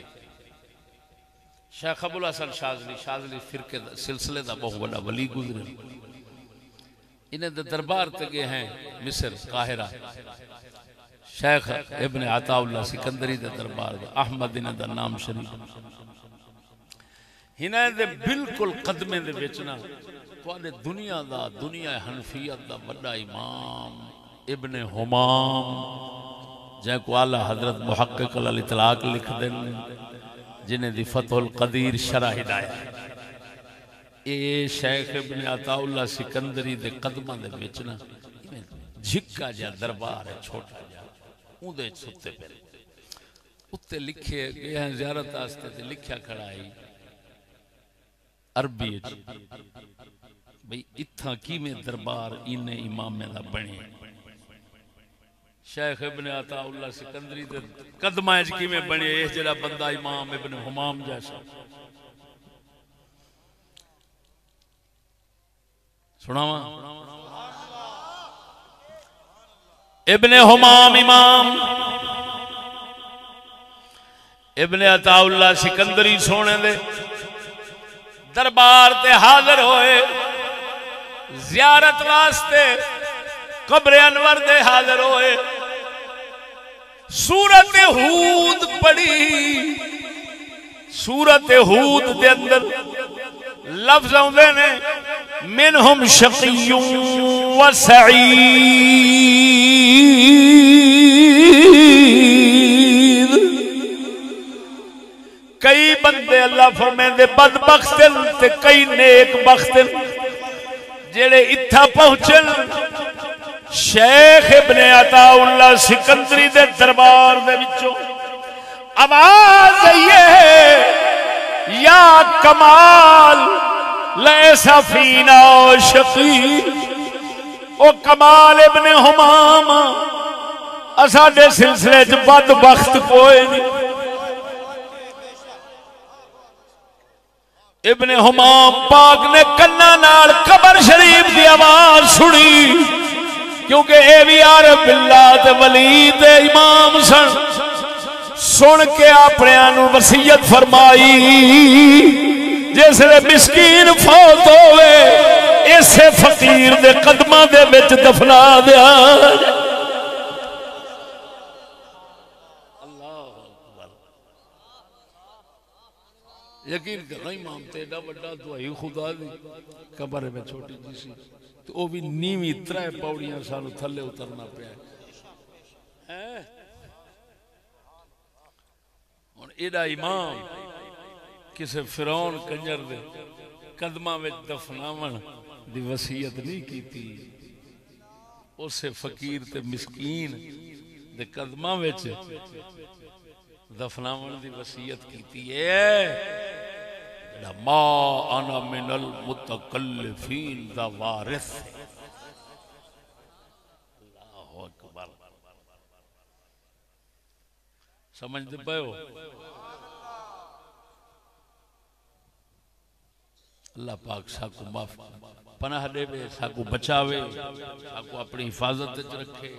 शेख अबुल हसन शाज़ली फिरके सिलसिले दा बहुत बड़ा वली गुजरे इन्हें दे दरबार ते गए हैं मिस्र काहिरा शेख इब्न अताउल्लाह सिकंदरी दे दरबार अहमद इन्हां दा नाम शरीफ इन्हां दे बिल्कुल कदमे दे विच ना तुहाडे दुनिया हनफियत दा बड़ा इमाम इब्न हुमाम जैको आला हजरत मुहक्किक अल इतलाक लिख देन जिन्हें दी फतहुल कदीर शरह हिदायत ए शेख इब्न अताउल्लाह सिकंदरी दे कदमां दे विच ना झिक्का जा दरबार है छोटा जा उदे सुते पे उत्ते लिखे गए हैं ज़ियारत वास्ते ते लिखया खड़ा है अरबी भाई इत्था किवें दरबार इन्ने इमामे दा बने शेख इब्न अताउल्लाह सिकंदरी दे कदमां च किवें बने इस जेड़ा बंदा इमाम इब्न हुमाम जैसा सुनावा इब्न हुमाम इमाम इब्न अताउल्लाह सिकंदरी सोने दे दरबार ते हाजिर होए जियारत वास्ते कब्र अनवर दे हाजिर होए सूरत हूद पढ़ी सूरत हूद दे अंदर लफ्ज आउंदे ने मिनहुम शक़िय्युन व सईद कई बंदे अल्लाह फरमांदे बदबख्त ते कई नेक बख्त जेड़े इत्था पहुंचन शेख इब्न अताउल्लाह सिकंदरी दे दरबार दे विचों आवाज आई है या कमाल लैसा फीना शकी ओ कमाल इब्न हुमाम असाडे सिलसिले च बदबख्त कोई नहीं इब्न हुमाम पाक ने कन्ना नाल कबर शरीफ की आवाज सुनी क्योंकि ये भी आरिफ बिल्लाह ते वली ते इमाम सन सुन के अपने वसीयत फरमाई जिसले मिस्कीन फौत होवे इसे फकीर दे कदमां दे विच दफना दिया। यकीन करना इमाम ते एडा बड़ा दुआई खुदा दी कबर में छोटी जी सी तो वो भी नीवी 3 पौड़ियां सानू थले उतरना पिया है। हुण एडा इमाम किसे फिरौन कंजर दे कदमां विच दफनावण दी वसीयत नहीं कीती, उसे फकीर ते मिस्कीन दे कदमां विच दफनावण दी वसीयत कीती है। मा अना मिनल मुतकल्लिफीन दा वारिस। अल्लाहु अकबर। समझते पे हो? अल्लाह पाक साकू माफ पनाह देवे, साकू बचावे, साकू अपनी हिफाजत रखे।